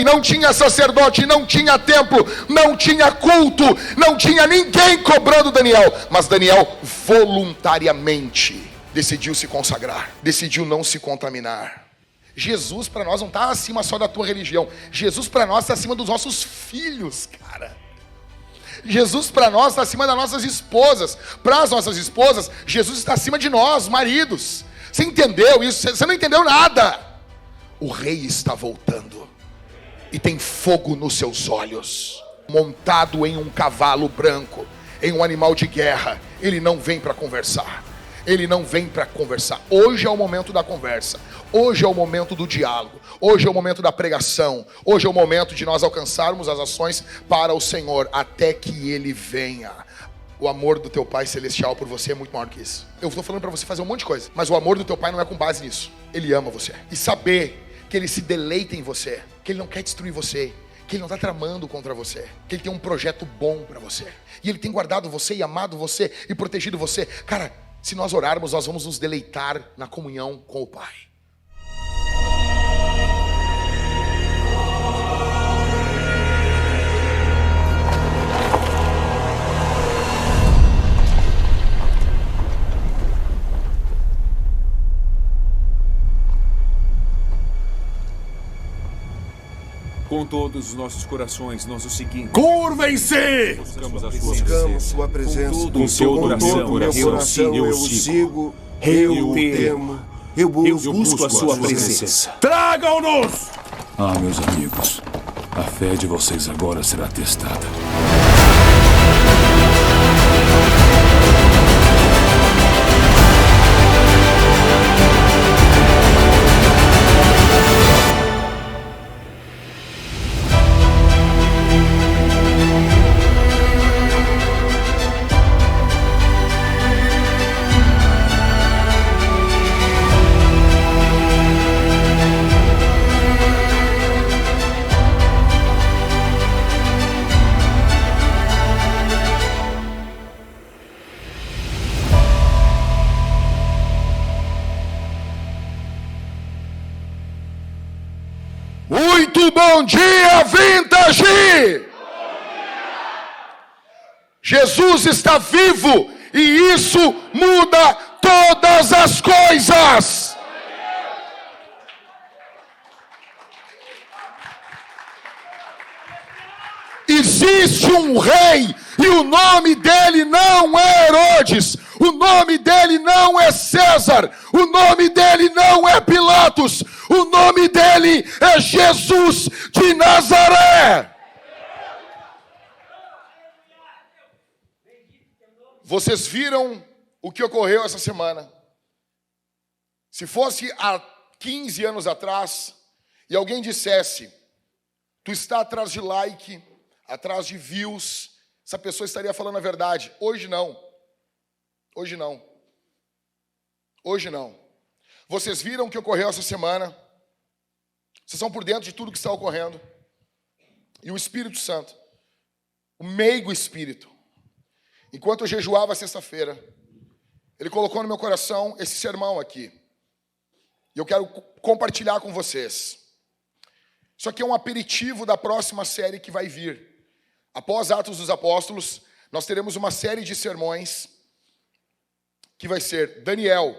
Não tinha sacerdote, não tinha templo, não tinha culto, não tinha ninguém cobrando Daniel. Mas Daniel voluntariamente decidiu se consagrar, decidiu não se contaminar. Jesus para nós não está acima só da tua religião. Jesus para nós está acima dos nossos filhos, cara. Jesus para nós está acima das nossas esposas. Para as nossas esposas, Jesus está acima de nós, maridos. Você entendeu isso? Você não entendeu nada. O rei está voltando e tem fogo nos seus olhos, montado em um cavalo branco, em um animal de guerra. Ele não vem para conversar. Ele não vem para conversar. Hoje é o momento da conversa. Hoje é o momento do diálogo. Hoje é o momento da pregação. Hoje é o momento de nós alcançarmos as ações para o Senhor, até que Ele venha. O amor do teu Pai Celestial por você é muito maior que isso. Eu estou falando para você fazer um monte de coisa, mas o amor do teu Pai não é com base nisso. Ele ama você. E saber que Ele se deleita em você, que Ele não quer destruir você, que Ele não está tramando contra você, que Ele tem um projeto bom para você, e Ele tem guardado você e amado você e protegido você. Cara, se nós orarmos, nós vamos nos deleitar na comunhão com o Pai. Com todos os nossos corações, nós o seguimos. Curvem-se! Buscamos sua presença. Com todo o meu coração, eu sigo, eu temo, eu busco a sua presença. Tragam-nos! Ah, meus amigos, a fé de vocês agora será testada. Muito bom dia, Vintage! Jesus está vivo e isso muda todas as coisas. Existe um rei e o nome dele não é Herodes, o nome dele não é César, o nome dele não é Pilatos, o nome dele é Jesus de Nazaré. Vocês viram o que ocorreu essa semana? Se fosse há 15 anos atrás e alguém dissesse: tu está atrás de like, atrás de views, essa pessoa estaria falando a verdade. Hoje não. Hoje não. Hoje não. Vocês viram o que ocorreu essa semana? Vocês estão por dentro de tudo que está ocorrendo. E o Espírito Santo, o meigo Espírito, enquanto eu jejuava sexta-feira, ele colocou no meu coração esse sermão aqui. E eu quero compartilhar com vocês. Isso aqui é um aperitivo da próxima série que vai vir. Após Atos dos Apóstolos, nós teremos uma série de sermões que vai ser Daniel,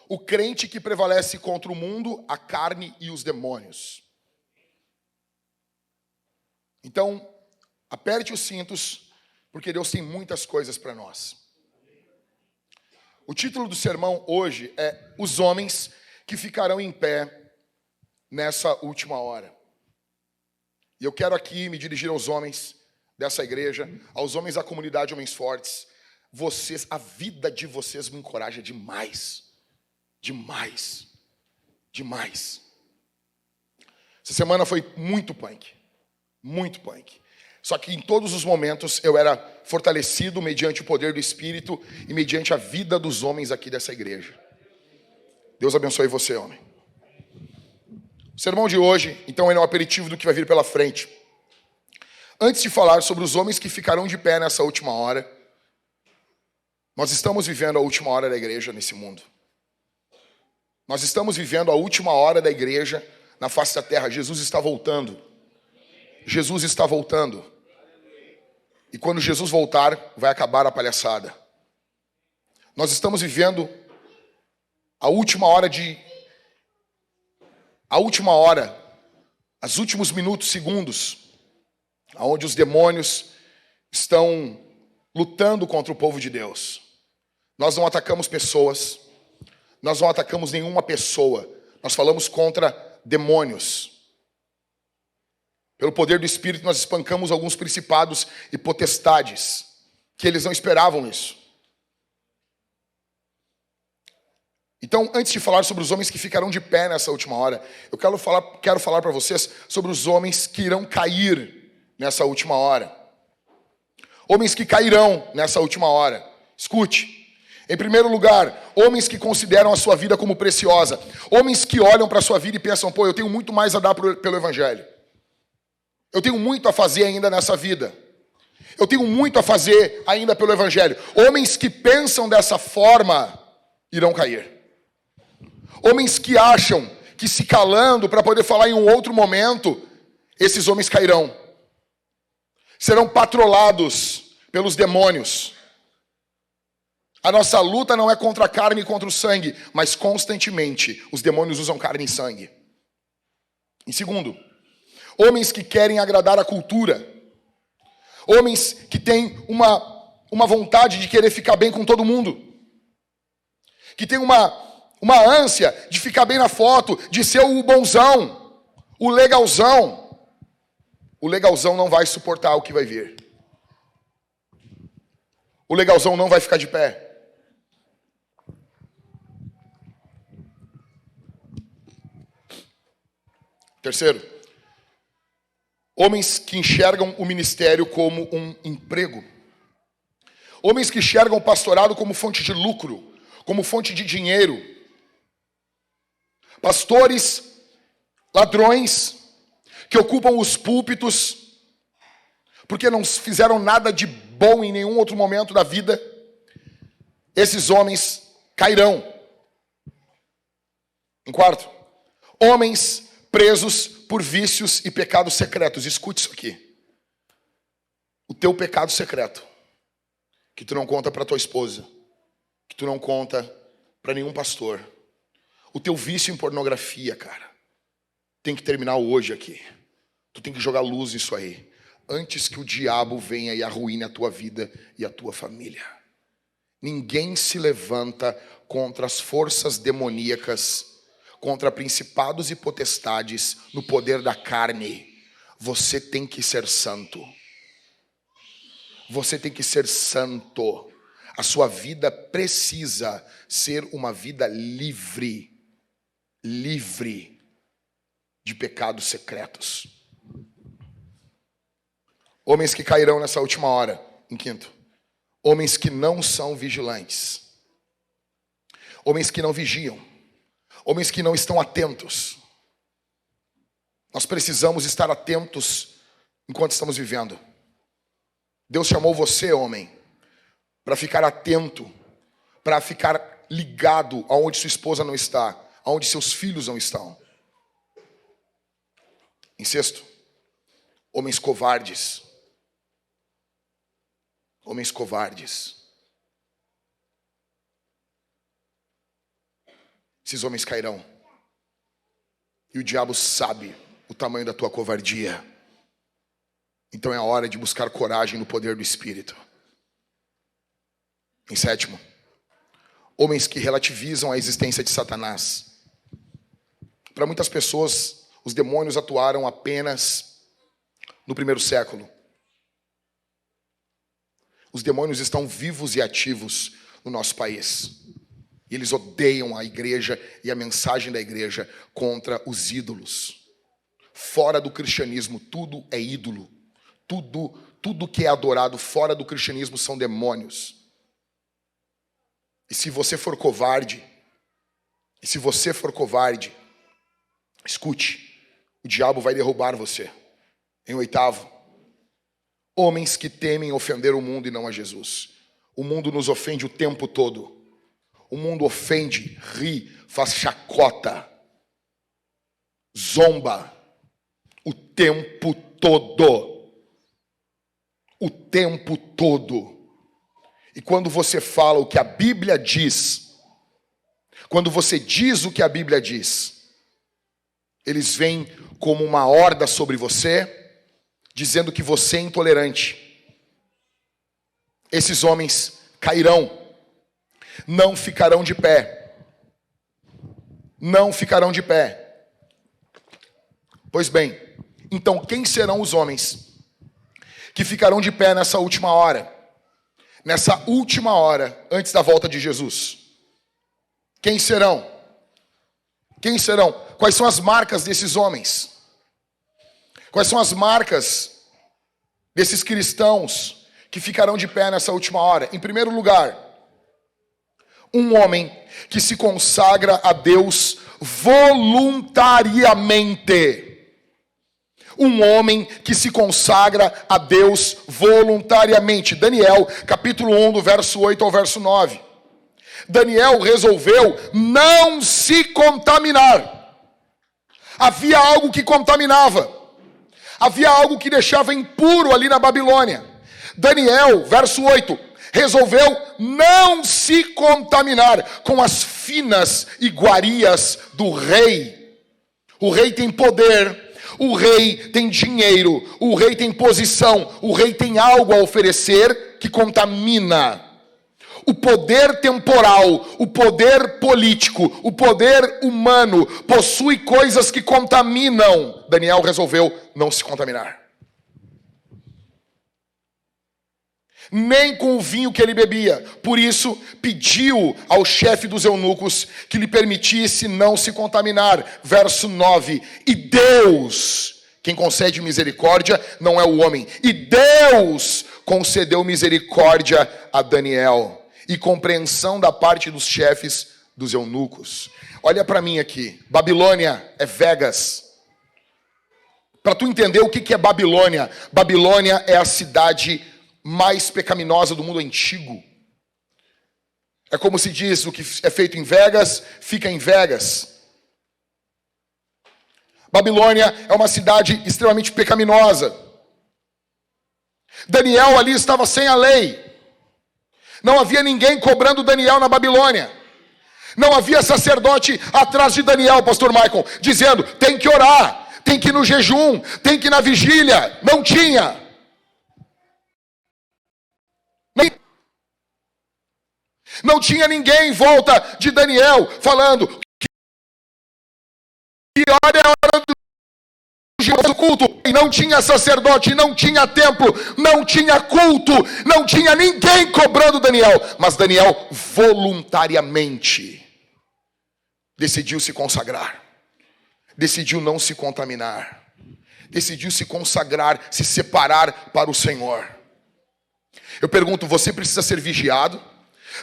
o crente que prevalece contra o mundo, a carne e os demônios. Então, aperte os cintos, porque Deus tem muitas coisas para nós. O título do sermão hoje é Os Homens que Ficarão em Pé nessa Última Hora. E eu quero aqui me dirigir aos homens dessa igreja, aos homens da comunidade Homens Fortes. Vocês, a vida de vocês me encoraja demais. Demais. Demais. Essa semana foi muito punk. Muito punk. Só que em todos os momentos eu era fortalecido mediante o poder do Espírito e mediante a vida dos homens aqui dessa igreja. Deus abençoe você, homem. O sermão de hoje, então, é um aperitivo do que vai vir pela frente. Antes de falar sobre os homens que ficarão de pé nessa última hora, nós estamos vivendo a última hora da igreja nesse mundo. Nós estamos vivendo a última hora da igreja na face da terra. Jesus está voltando. Jesus está voltando. E quando Jesus voltar, vai acabar a palhaçada. Nós estamos vivendo a última hora, os últimos minutos, segundos, onde os demônios estão lutando contra o povo de Deus. Nós não atacamos pessoas, nós não atacamos nenhuma pessoa, nós falamos contra demônios. Pelo poder do Espírito, nós espancamos alguns principados e potestades, que eles não esperavam isso. Então, antes de falar sobre os homens que ficarão de pé nessa última hora, eu quero falar para vocês sobre os homens que irão cair nessa última hora. Homens que cairão nessa última hora. Escute. Em primeiro lugar, homens que consideram a sua vida como preciosa. Homens que olham para a sua vida e pensam, eu tenho muito mais a dar pelo Evangelho. Eu tenho muito a fazer ainda nessa vida. Eu tenho muito a fazer ainda pelo Evangelho. Homens que pensam dessa forma irão cair. Homens que acham que se calando para poder falar em um outro momento, esses homens cairão. Serão patrolados pelos demônios. A nossa luta não é contra a carne e contra o sangue, mas constantemente os demônios usam carne e sangue. Em segundo, homens que querem agradar a cultura. Homens que têm uma vontade de querer ficar bem com todo mundo. Que tem uma ânsia de ficar bem na foto, de ser o bonzão, o legalzão. O legalzão não vai suportar o que vai vir. O legalzão não vai ficar de pé. Terceiro, homens que enxergam o ministério como um emprego. Homens que enxergam o pastorado como fonte de lucro, como fonte de dinheiro. Pastores, ladrões, que ocupam os púlpitos, porque não fizeram nada de bom em nenhum outro momento da vida. Esses homens cairão. Em quarto, homens presos por vícios e pecados secretos. Escute isso aqui. O teu pecado secreto, que tu não conta para tua esposa, que tu não conta para nenhum pastor. O teu vício em pornografia, cara, tem que terminar hoje aqui. Tu tem que jogar luz nisso aí, antes que o diabo venha e arruine a tua vida e a tua família. Ninguém se levanta contra as forças demoníacas, contra principados e potestades no poder da carne. Você tem que ser santo. Você tem que ser santo. A sua vida precisa ser uma vida livre de pecados secretos. Homens que cairão nessa última hora. Em quinto, homens que não são vigilantes. Homens que não vigiam. Homens que não estão atentos. Nós precisamos estar atentos enquanto estamos vivendo. Deus chamou você, homem, para ficar atento, para ficar ligado aonde sua esposa não está, aonde seus filhos não estão. Em sexto, homens covardes. Homens covardes. Esses homens cairão. E o diabo sabe o tamanho da tua covardia. Então é a hora de buscar coragem no poder do Espírito. Em sétimo, homens que relativizam a existência de Satanás. Para muitas pessoas, os demônios atuaram apenas no primeiro século. Os demônios estão vivos e ativos no nosso país. E eles odeiam a igreja e a mensagem da igreja contra os ídolos. Fora do cristianismo, tudo é ídolo. Tudo que é adorado fora do cristianismo são demônios. E se você for covarde, escute, o diabo vai derrubar você. Em oitavo, homens que temem ofender o mundo e não a Jesus. O mundo nos ofende o tempo todo. O mundo ofende, ri, faz chacota, zomba o tempo todo. O tempo todo. E quando você fala o que a Bíblia diz, quando você diz o que a Bíblia diz, eles vêm como uma horda sobre você, dizendo que você é intolerante. Esses homens cairão, não ficarão de pé. Não ficarão de pé. Pois bem, então quem serão os homens que ficarão de pé nessa última hora? Nessa última hora, antes da volta de Jesus. Quem serão? Quem serão? Quais são as marcas desses homens? Quais são as marcas desses cristãos que ficarão de pé nessa última hora? Em primeiro lugar, um homem que se consagra a Deus voluntariamente. Um homem que se consagra a Deus voluntariamente. Daniel, capítulo 1, do verso 8 ao verso 9. Daniel resolveu não se contaminar. Havia algo que contaminava. Havia algo que deixava impuro ali na Babilônia. Daniel, verso 8, resolveu não se contaminar com as finas iguarias do rei. O rei tem poder. O rei tem dinheiro, o rei tem posição, o rei tem algo a oferecer que contamina. O poder temporal, o poder político, o poder humano possui coisas que contaminam. Daniel resolveu não se contaminar. Nem com o vinho que ele bebia. Por isso, pediu ao chefe dos eunucos que lhe permitisse não se contaminar. Verso 9. E Deus, quem concede misericórdia, não é o homem. E Deus concedeu misericórdia a Daniel. E compreensão da parte dos chefes dos eunucos. Olha para mim aqui. Babilônia é Vegas. Para tu entender o que é Babilônia. Babilônia é a cidade mais pecaminosa do mundo antigo. É como se diz, o que é feito em Vegas, fica em Vegas. Babilônia é uma cidade extremamente pecaminosa. Daniel ali estava sem a lei. Não havia ninguém cobrando Daniel na Babilônia. Não havia sacerdote atrás de Daniel, pastor Michael, dizendo, tem que orar, tem que ir no jejum, tem que ir na vigília. Não tinha. Não tinha ninguém em volta de Daniel falando que hora é a hora do culto. E não tinha sacerdote, não tinha templo, não tinha culto, não tinha ninguém cobrando Daniel. Mas Daniel voluntariamente decidiu se consagrar. Decidiu não se contaminar. Decidiu se consagrar, se separar para o Senhor. Eu pergunto, você precisa ser vigiado?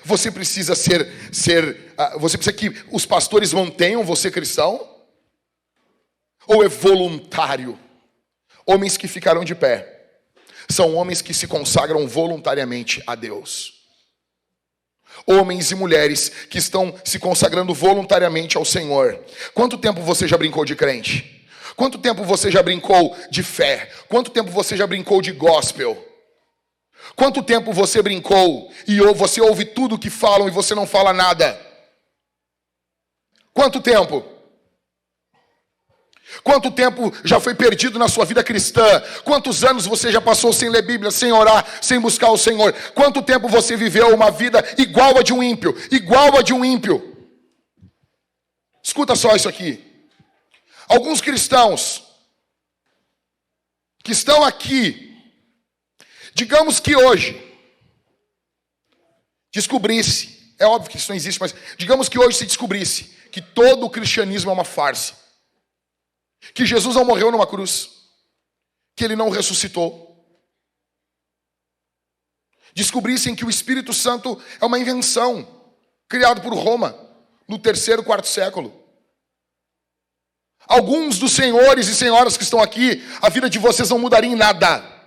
Você precisa você precisa que os pastores mantenham você cristão? Ou é voluntário? Homens que ficarão de pé são homens que se consagram voluntariamente a Deus. Homens e mulheres que estão se consagrando voluntariamente ao Senhor. Quanto tempo você já brincou de crente? Quanto tempo você já brincou de fé? Quanto tempo você já brincou de gospel? Quanto tempo você brincou e você ouve tudo que falam e você não fala nada? Quanto tempo? Quanto tempo já foi perdido na sua vida cristã? Quantos anos você já passou sem ler Bíblia, sem orar, sem buscar o Senhor? Quanto tempo você viveu uma vida igual a de um ímpio? Igual a de um ímpio. Escuta só isso aqui. Alguns cristãos que estão aqui, digamos que hoje descobrisse, é óbvio que isso não existe, mas digamos que hoje se descobrisse que todo o cristianismo é uma farsa, que Jesus não morreu numa cruz, que ele não ressuscitou, descobrissem que o Espírito Santo é uma invenção criada por Roma no 3º, 4º século. Alguns dos senhores e senhoras que estão aqui, a vida de vocês não mudaria em nada.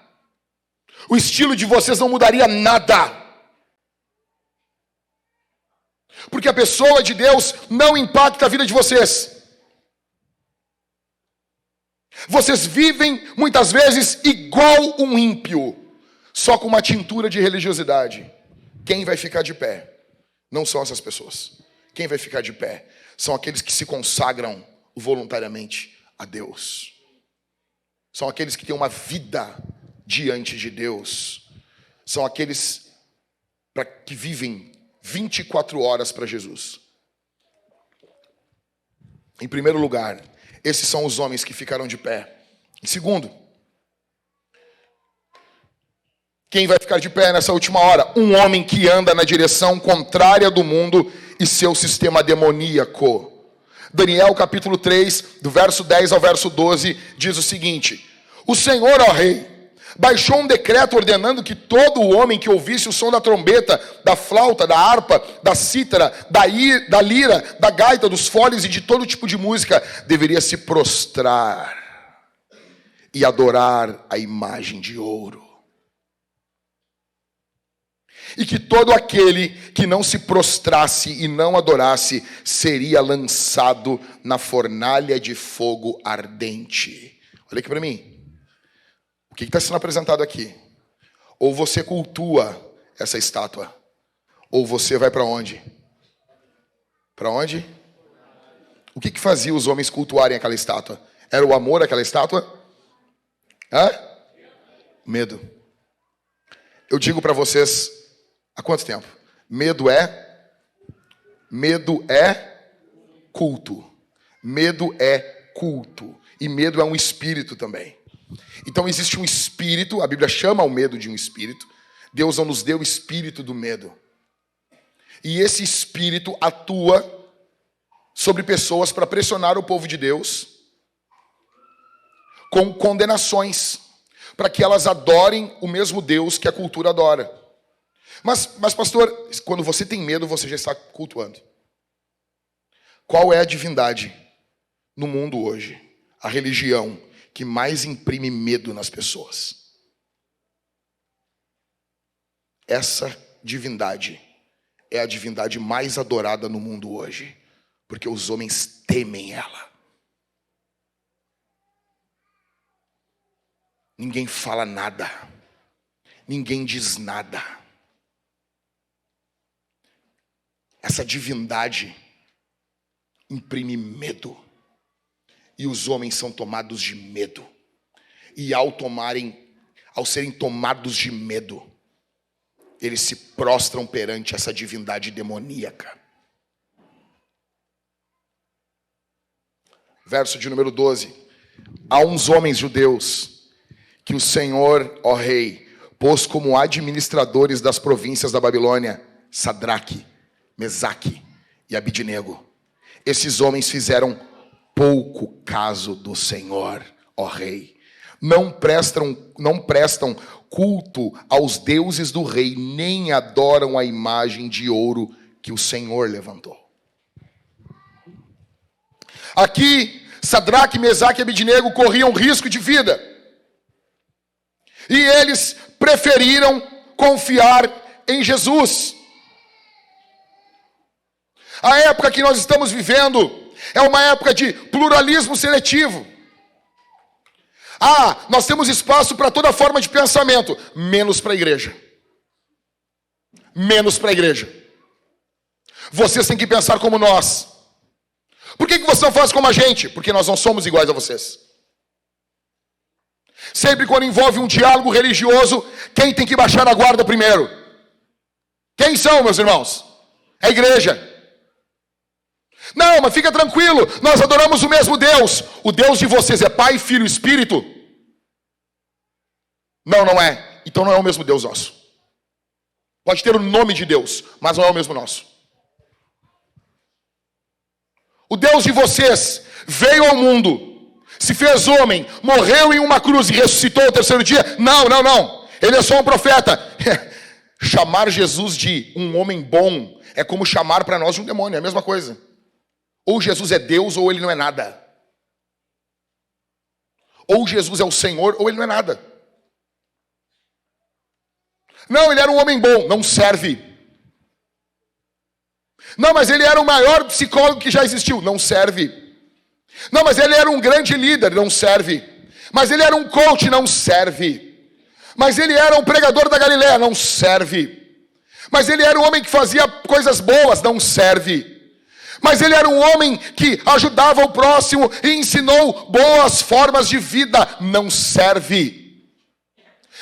O estilo de vocês não mudaria nada. Porque a pessoa de Deus não impacta a vida de vocês. Vocês vivem muitas vezes igual um ímpio, só com uma tintura de religiosidade. Quem vai ficar de pé? Não são essas pessoas. Quem vai ficar de pé? São aqueles que se consagram voluntariamente a Deus. São aqueles que têm uma vida diante de Deus. São aqueles que vivem 24 horas para Jesus. Em primeiro lugar, esses são os homens que ficaram de pé. Em segundo, quem vai ficar de pé nessa última hora? Um homem que anda na direção contrária do mundo e seu sistema demoníaco. Daniel capítulo 3, do verso 10 ao verso 12, diz o seguinte: o Senhor, ó rei, baixou um decreto ordenando que todo homem que ouvisse o som da trombeta, da flauta, da harpa, da cítara, da lira, da gaita, dos foles e de todo tipo de música, deveria se prostrar e adorar a imagem de ouro. E que todo aquele que não se prostrasse e não adorasse seria lançado na fornalha de fogo ardente. Olha aqui para mim. O que está sendo apresentado aqui? Ou você cultua essa estátua, ou você vai para onde? Para onde? O que fazia os homens cultuarem aquela estátua? Era o amor àquela estátua? Medo. Eu digo para vocês, há quanto tempo? Medo é culto. Medo é culto. E medo é um espírito também. Então existe um espírito, a Bíblia chama o medo de um espírito. Deus não nos deu o espírito do medo. E esse espírito atua sobre pessoas para pressionar o povo de Deus com condenações, para que elas adorem o mesmo Deus que a cultura adora. Mas pastor, quando você tem medo, você já está cultuando. Qual é a divindade no mundo hoje? A religião que mais imprime medo nas pessoas. Essa divindade é a divindade mais adorada no mundo hoje, porque os homens temem ela. Ninguém fala nada, ninguém diz nada. Essa divindade imprime medo. E os homens são tomados de medo. E ao serem tomados de medo, eles se prostram perante essa divindade demoníaca. Verso de número 12. Há uns homens judeus que o Senhor, ó rei, pôs como administradores das províncias da Babilônia, Sadraque, Mesaque e Abidnego. Esses homens fizeram pouco caso do Senhor, ó rei. Não prestam culto aos deuses do rei, nem adoram a imagem de ouro que o Senhor levantou. Aqui, Sadraque, Mesaque e Abidnego corriam risco de vida. E eles preferiram confiar em Jesus. A época que nós estamos vivendo é uma época de pluralismo seletivo. Nós temos espaço para toda forma de pensamento, menos para a igreja. Menos para a igreja. Vocês têm que pensar como nós. Por que você não faz como a gente? Porque nós não somos iguais a vocês. Sempre quando envolve um diálogo religioso, quem tem que baixar a guarda primeiro? Quem são, meus irmãos? É a igreja. Não, mas fica tranquilo, nós adoramos o mesmo Deus. O Deus de vocês é Pai, Filho e Espírito? Não, não é. Então não é o mesmo Deus nosso. Pode ter o nome de Deus, mas não é o mesmo nosso. O Deus de vocês veio ao mundo, se fez homem, morreu em uma cruz e ressuscitou ao terceiro dia? Não, não, não. Ele é só um profeta. Chamar Jesus de um homem bom é como chamar para nós de um demônio, é a mesma coisa. Ou Jesus é Deus ou ele não é nada. Ou Jesus é o Senhor ou ele não é nada. Não, ele era um homem bom, não serve. Não, mas ele era o maior psicólogo que já existiu, não serve. Não, mas ele era um grande líder, não serve. Mas ele era um coach, não serve. Mas ele era um pregador da Galileia, não serve. Mas ele era um homem que fazia coisas boas, não serve. Mas ele era um homem que ajudava o próximo e ensinou boas formas de vida, não serve.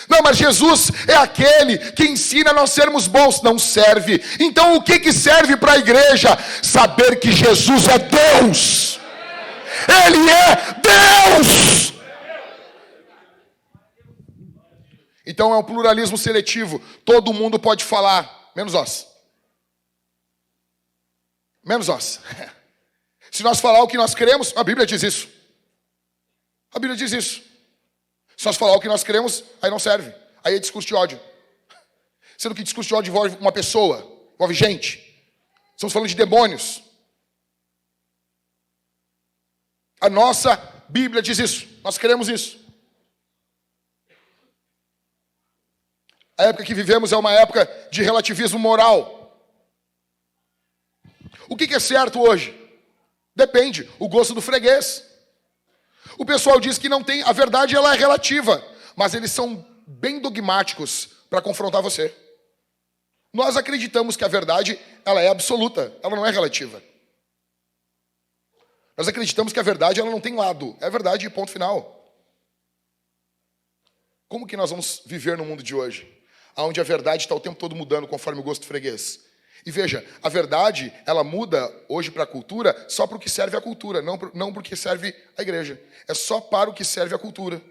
Não, mas Jesus é aquele que ensina a nós sermos bons, não serve. Então o que serve para a igreja? Saber que Jesus é Deus. Ele é Deus. Então é um pluralismo seletivo. Todo mundo pode falar, menos nós. Menos nós. Se nós falar o que nós queremos, a Bíblia diz isso. A Bíblia diz isso. Se nós falar o que nós queremos, aí não serve. Aí é discurso de ódio. Sendo que discurso de ódio envolve uma pessoa, envolve gente. Estamos falando de demônios. A nossa Bíblia diz isso. Nós queremos isso. A época que vivemos é uma época de relativismo moral. O que é certo hoje? Depende, o gosto do freguês. O pessoal diz que não tem, a verdade ela é relativa, mas eles são bem dogmáticos para confrontar você. Nós acreditamos que a verdade ela é absoluta, ela não é relativa. Nós acreditamos que a verdade ela não tem lado, é verdade e ponto final. Como que nós vamos viver no mundo de hoje? Onde a verdade está o tempo todo mudando conforme o gosto do freguês. E veja, a verdade, ela muda hoje para a cultura só para o que serve a cultura, não para o que serve a igreja. É só para o que serve a cultura.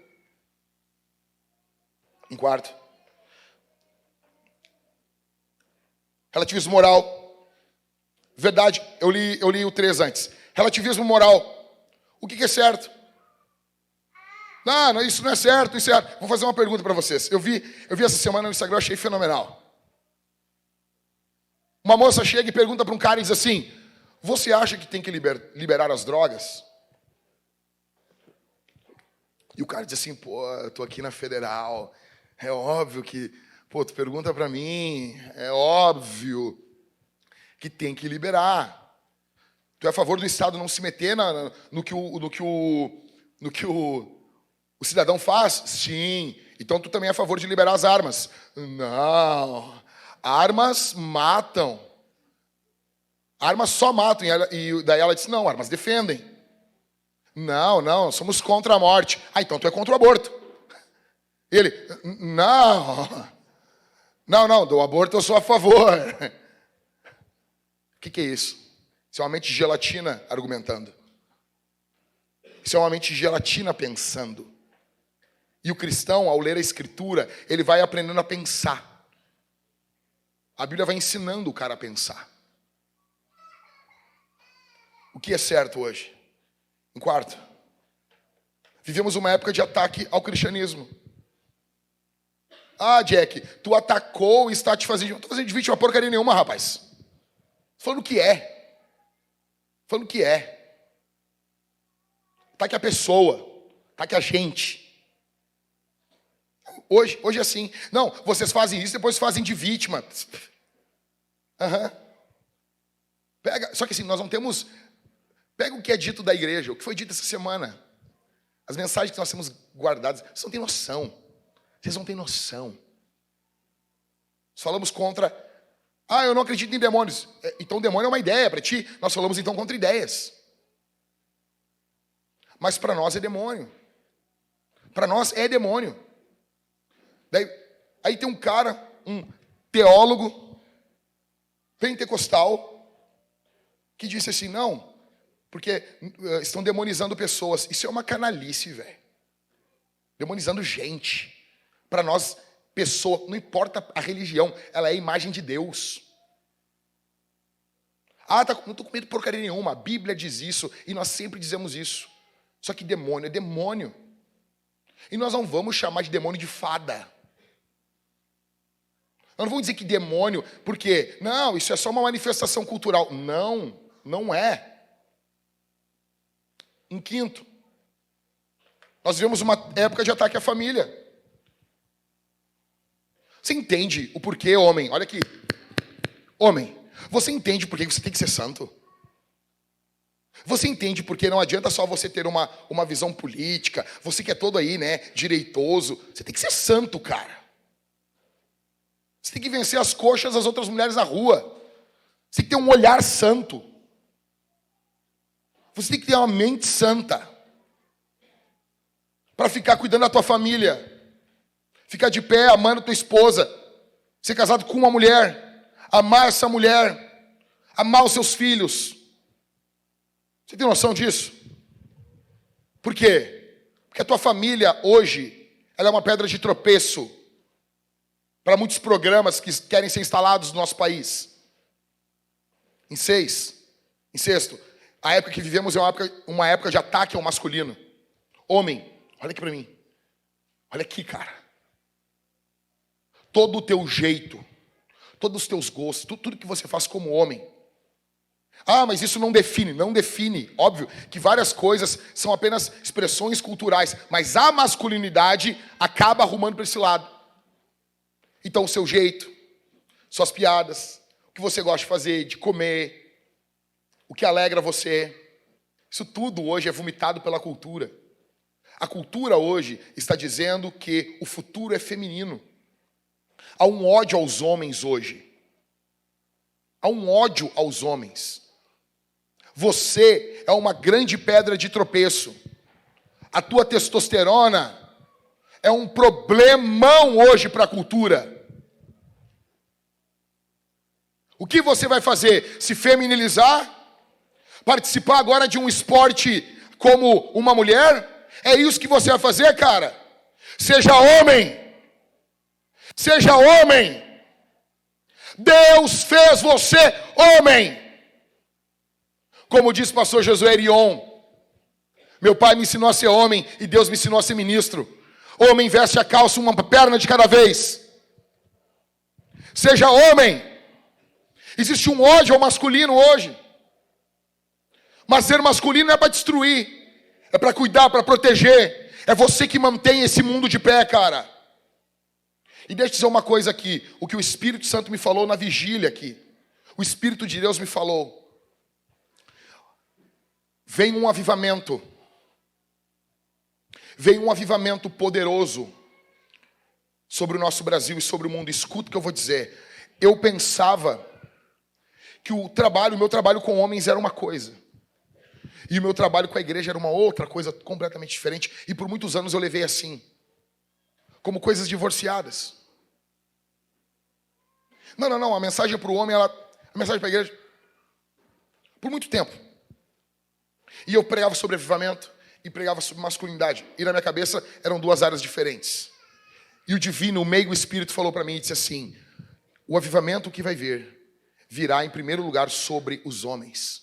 Em quarto. Relativismo moral. Verdade, eu li o 3 antes. Relativismo moral. O que é certo? Não, isso não é certo, isso é... Vou fazer uma pergunta para vocês. Eu vi essa semana no Instagram, achei fenomenal. Uma moça chega e pergunta para um cara e diz assim: você acha que tem que liberar as drogas? E o cara diz assim: pô, eu tô aqui na federal, é óbvio que... Pô, tu pergunta para mim, é óbvio que tem que liberar. Tu é a favor do Estado não se meter no que o cidadão faz? Sim. Então tu também é a favor de liberar as armas? Não. Armas matam. Armas só matam. E daí ela disse, não, armas defendem. Não, somos contra a morte. Ah, então tu é contra o aborto. E ele, não, do aborto eu sou a favor. O que é isso? Isso é uma mente de gelatina argumentando. Isso é uma mente de gelatina pensando. E o cristão, ao ler a Escritura, ele vai aprendendo a pensar. A Bíblia vai ensinando o cara a pensar. O que é certo hoje? Em quarto, vivemos uma época de ataque ao cristianismo. Ah, Jack, tu atacou e está te fazendo... Não estou fazendo de vítima porcaria nenhuma, rapaz. Estou falando o que é. Falando o que é. Ataque a pessoa. Ataque a gente. Hoje é assim. Não, vocês fazem isso, depois fazem de vítima. Pega, só que assim, nós não temos... Pega o que é dito da igreja, o que foi dito essa semana. As mensagens que nós temos guardadas. Vocês não têm noção. Vocês não têm noção. Nós falamos contra... Ah, eu não acredito em demônios. Então demônio é uma ideia para ti. Nós falamos então contra ideias. Mas para nós é demônio. Para nós é demônio. Aí tem um cara, um teólogo pentecostal, que disse assim, não, porque estão demonizando pessoas. Isso é uma canalice, velho. Demonizando gente. Para nós, pessoa, não importa a religião, ela é a imagem de Deus. Ah, não estou com medo de porcaria nenhuma, a Bíblia diz isso, e nós sempre dizemos isso. Só que demônio é demônio. E nós não vamos chamar de demônio de fada. Nós não vamos dizer que demônio, porque, não, isso é só uma manifestação cultural. Não é. Em quinto, nós vivemos uma época de ataque à família. Você entende o porquê, homem? Olha aqui. Homem, você entende por que você tem que ser santo? Você entende porque não adianta só você ter uma visão política, você que é todo aí, né, direitoso. Você tem que ser santo, cara. Você tem que vencer as coxas das outras mulheres na rua. Você tem que ter um olhar santo. Você tem que ter uma mente santa. Para ficar cuidando da tua família. Ficar de pé, amando tua esposa. Ser casado com uma mulher. Amar essa mulher. Amar os seus filhos. Você tem noção disso? Por quê? Porque a tua família hoje, ela é uma pedra de tropeço para muitos programas que querem ser instalados no nosso país. Em sexto, a época que vivemos é uma época de ataque ao masculino. Homem, olha aqui para mim. Olha aqui, cara. Todo o teu jeito, todos os teus gostos, tudo que você faz como homem. Ah, mas isso não define. Não define. Óbvio que várias coisas são apenas expressões culturais, mas a masculinidade acaba arrumando para esse lado. Então, o seu jeito, suas piadas, o que você gosta de fazer, de comer, o que alegra você, isso tudo hoje é vomitado pela cultura. A cultura hoje está dizendo que o futuro é feminino. Há um ódio aos homens hoje. Há um ódio aos homens. Você é uma grande pedra de tropeço. A tua testosterona é um problemão hoje para a cultura. O que você vai fazer? Se feminilizar? Participar agora de um esporte como uma mulher? É isso que você vai fazer, cara? Seja homem. Seja homem. Deus fez você homem. Como diz o pastor Josué Erion, meu pai me ensinou a ser homem e Deus me ensinou a ser ministro. Homem veste a calça uma perna de cada vez. Seja homem. Existe um ódio ao masculino hoje. Mas ser masculino não é para destruir. É para cuidar, para proteger. É você que mantém esse mundo de pé, cara. E deixa eu dizer uma coisa aqui. O que o Espírito Santo me falou na vigília aqui. O Espírito de Deus me falou. Vem um avivamento. Vem um avivamento poderoso sobre o nosso Brasil e sobre o mundo. Escuta o que eu vou dizer. Eu pensava que o meu trabalho com homens era uma coisa. E o meu trabalho com a igreja era uma outra coisa completamente diferente. E por muitos anos eu levei assim. Como coisas divorciadas. Não. A mensagem para o homem, a mensagem para a igreja. Por muito tempo. E eu pregava sobre avivamento e pregava sobre masculinidade. E na minha cabeça eram duas áreas diferentes. E o divino, o meio espírito falou para mim e disse assim: o avivamento que vai vir, virá em primeiro lugar sobre os homens.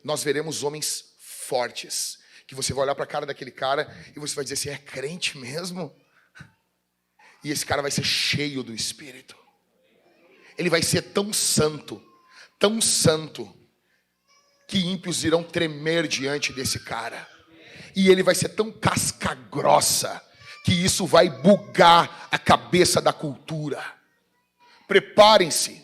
Nós veremos homens fortes. Que você vai olhar para a cara daquele cara e você vai dizer assim: é crente mesmo? E esse cara vai ser cheio do Espírito. Ele vai ser tão santo, que ímpios irão tremer diante desse cara. E ele vai ser tão casca grossa, que isso vai bugar a cabeça da cultura. Preparem-se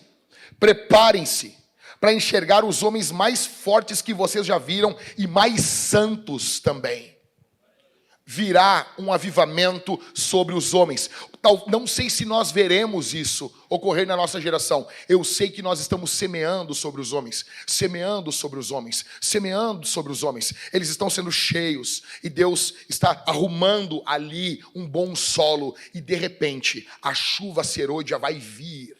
para enxergar os homens mais fortes que vocês já viram e mais santos também. Virá um avivamento sobre os homens. Não sei se nós veremos isso ocorrer na nossa geração. Eu sei que nós estamos semeando sobre os homens. Eles estão sendo cheios. E Deus está arrumando ali um bom solo. E de repente, a chuva serôdia vai vir.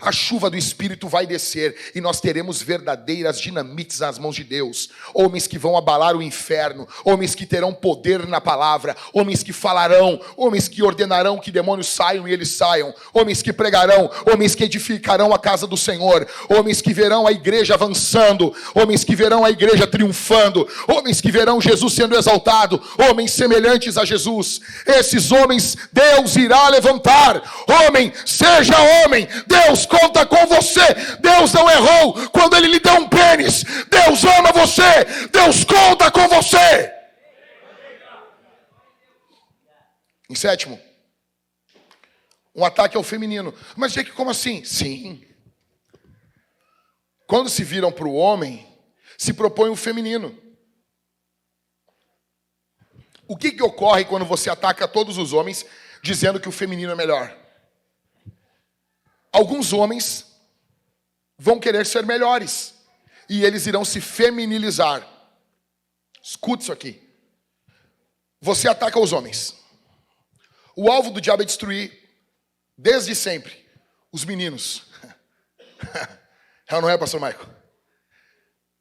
A chuva do Espírito vai descer e nós teremos verdadeiras dinamites nas mãos de Deus. Homens que vão abalar o inferno, homens que terão poder na palavra, homens que falarão, homens que ordenarão que demônios saiam e eles saiam, homens que pregarão, homens que edificarão a casa do Senhor, homens que verão a igreja avançando, homens que verão a igreja triunfando, homens que verão Jesus sendo exaltado, homens semelhantes a Jesus. Esses homens Deus irá levantar. Homem, seja homem, Deus conta com você. Deus não errou quando Ele lhe deu um pênis. Deus ama você. Deus conta com você. Em sétimo, um ataque ao feminino. Mas como assim? Sim. Quando se viram para o homem, se propõe o feminino. O que ocorre quando você ataca todos os homens dizendo que o feminino é melhor? Alguns homens vão querer ser melhores e eles irão se feminilizar. Escute isso aqui. Você ataca os homens. O alvo do diabo é destruir, desde sempre, os meninos. É ou não é, pastor Michael?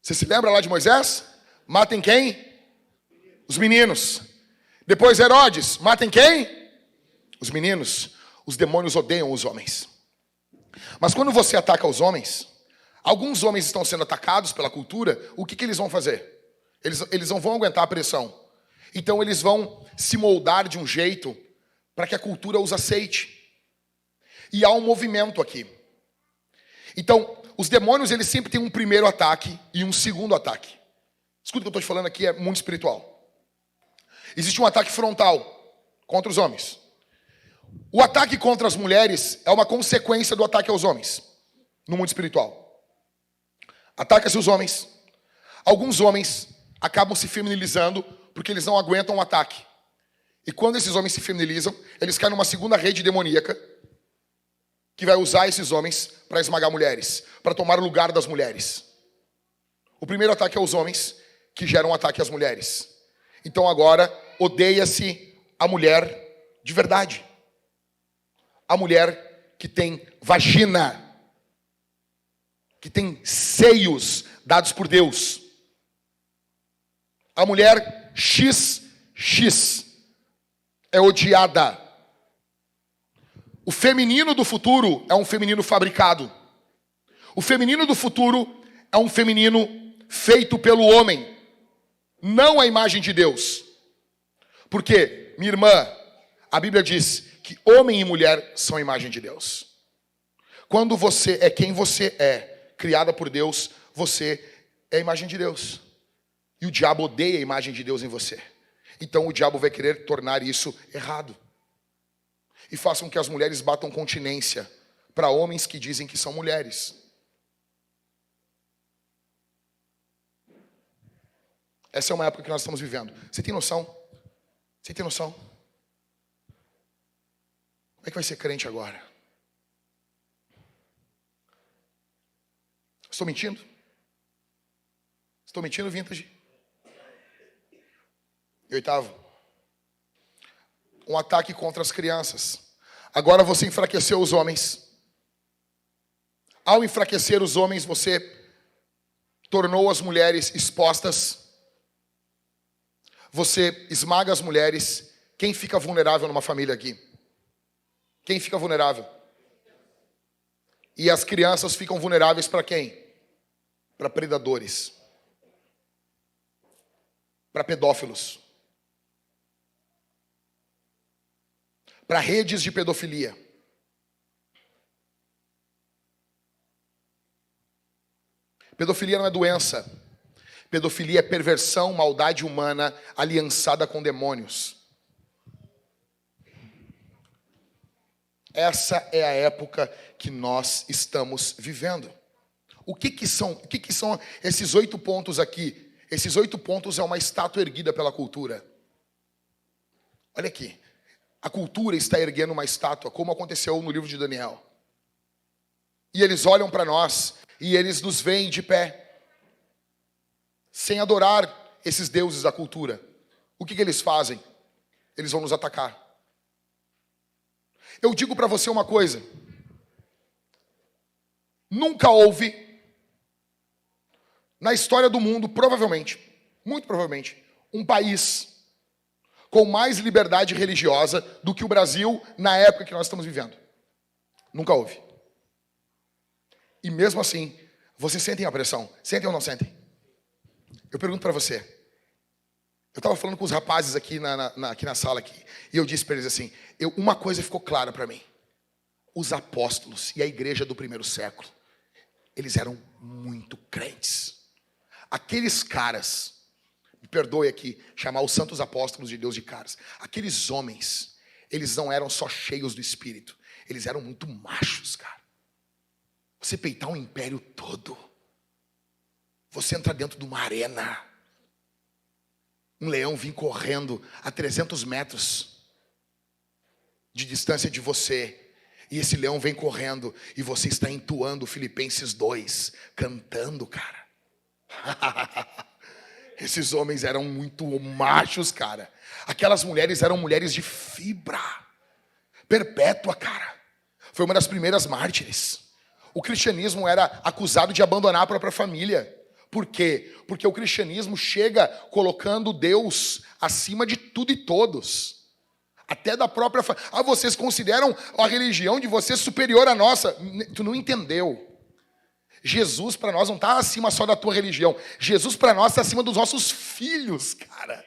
Você se lembra lá de Moisés? Matem quem? Os meninos. Depois Herodes, matem quem? Os meninos. Os demônios odeiam os homens. Mas quando você ataca os homens, alguns homens estão sendo atacados pela cultura, o que eles vão fazer? Eles não vão aguentar a pressão. Então eles vão se moldar de um jeito para que a cultura os aceite. E há um movimento aqui. Então, os demônios, eles sempre têm um primeiro ataque e um segundo ataque. Escuta o que eu estou te falando aqui, é mundo espiritual. Existe um ataque frontal contra os homens. O ataque contra as mulheres é uma consequência do ataque aos homens, no mundo espiritual. Ataca-se os homens. Alguns homens acabam se feminilizando porque eles não aguentam o ataque. E quando esses homens se feminilizam, eles caem numa segunda rede demoníaca que vai usar esses homens para esmagar mulheres, para tomar o lugar das mulheres. O primeiro ataque é aos homens, que geram um ataque às mulheres. Então agora odeia-se a mulher de verdade. A mulher que tem vagina, que tem seios dados por Deus. A mulher XX é odiada. O feminino do futuro é um feminino fabricado. O feminino do futuro é um feminino feito pelo homem, não a imagem de Deus. Porque, minha irmã, a Bíblia diz que homem e mulher são a imagem de Deus. Quando você é quem você é, criada por Deus, você é a imagem de Deus. E o diabo odeia a imagem de Deus em você. Então o diabo vai querer tornar isso errado. E façam que as mulheres batam continência para homens que dizem que são mulheres. Essa é uma época que nós estamos vivendo. Você tem noção? Você tem noção? Como é que vai ser crente agora? Estou mentindo? Estou mentindo, Vintage? E oitavo, um ataque contra as crianças. Agora você enfraqueceu os homens. Ao enfraquecer os homens, você tornou as mulheres expostas. Você esmaga as mulheres. Quem fica vulnerável numa família aqui? Quem fica vulnerável? E as crianças ficam vulneráveis para quem? Para predadores. Para pedófilos. Para redes de pedofilia. Pedofilia não é doença. Pedofilia é perversão, maldade humana aliançada com demônios. Essa é a época que nós estamos vivendo. O que são esses 8 pontos aqui? Esses 8 pontos é uma estátua erguida pela cultura. Olha aqui. A cultura está erguendo uma estátua, como aconteceu no livro de Daniel. E eles olham para nós e eles nos veem de pé, sem adorar esses deuses da cultura. O que eles fazem? Eles vão nos atacar. Eu digo para você uma coisa. Nunca houve, na história do mundo, provavelmente, muito provavelmente, um país com mais liberdade religiosa do que o Brasil na época que nós estamos vivendo. Nunca houve. E mesmo assim, vocês sentem a pressão? Sentem ou não sentem? Eu pergunto para você. Eu estava falando com os rapazes aqui aqui na sala, aqui, e eu disse para eles assim, uma coisa ficou clara para mim. Os apóstolos e a igreja do primeiro século, eles eram muito crentes. Aqueles caras, me perdoe aqui, chamar os santos apóstolos de Deus de caras. Aqueles homens, eles não eram só cheios do Espírito. Eles eram muito machos, cara. Você peitar um império todo. Você entra dentro de uma arena. Um leão vem correndo a 300 metros de distância de você. E esse leão vem correndo e você está entoando Filipenses 2, cantando, cara. Esses homens eram muito machos, cara. Aquelas mulheres eram mulheres de fibra. Perpétua, cara. Foi uma das primeiras mártires. O cristianismo era acusado de abandonar a própria família. Por quê? Porque o cristianismo chega colocando Deus acima de tudo e todos. Até da própria família. Ah, vocês consideram a religião de vocês superior à nossa. Tu não entendeu. Jesus para nós não está acima só da tua religião. Jesus para nós está acima dos nossos filhos, cara.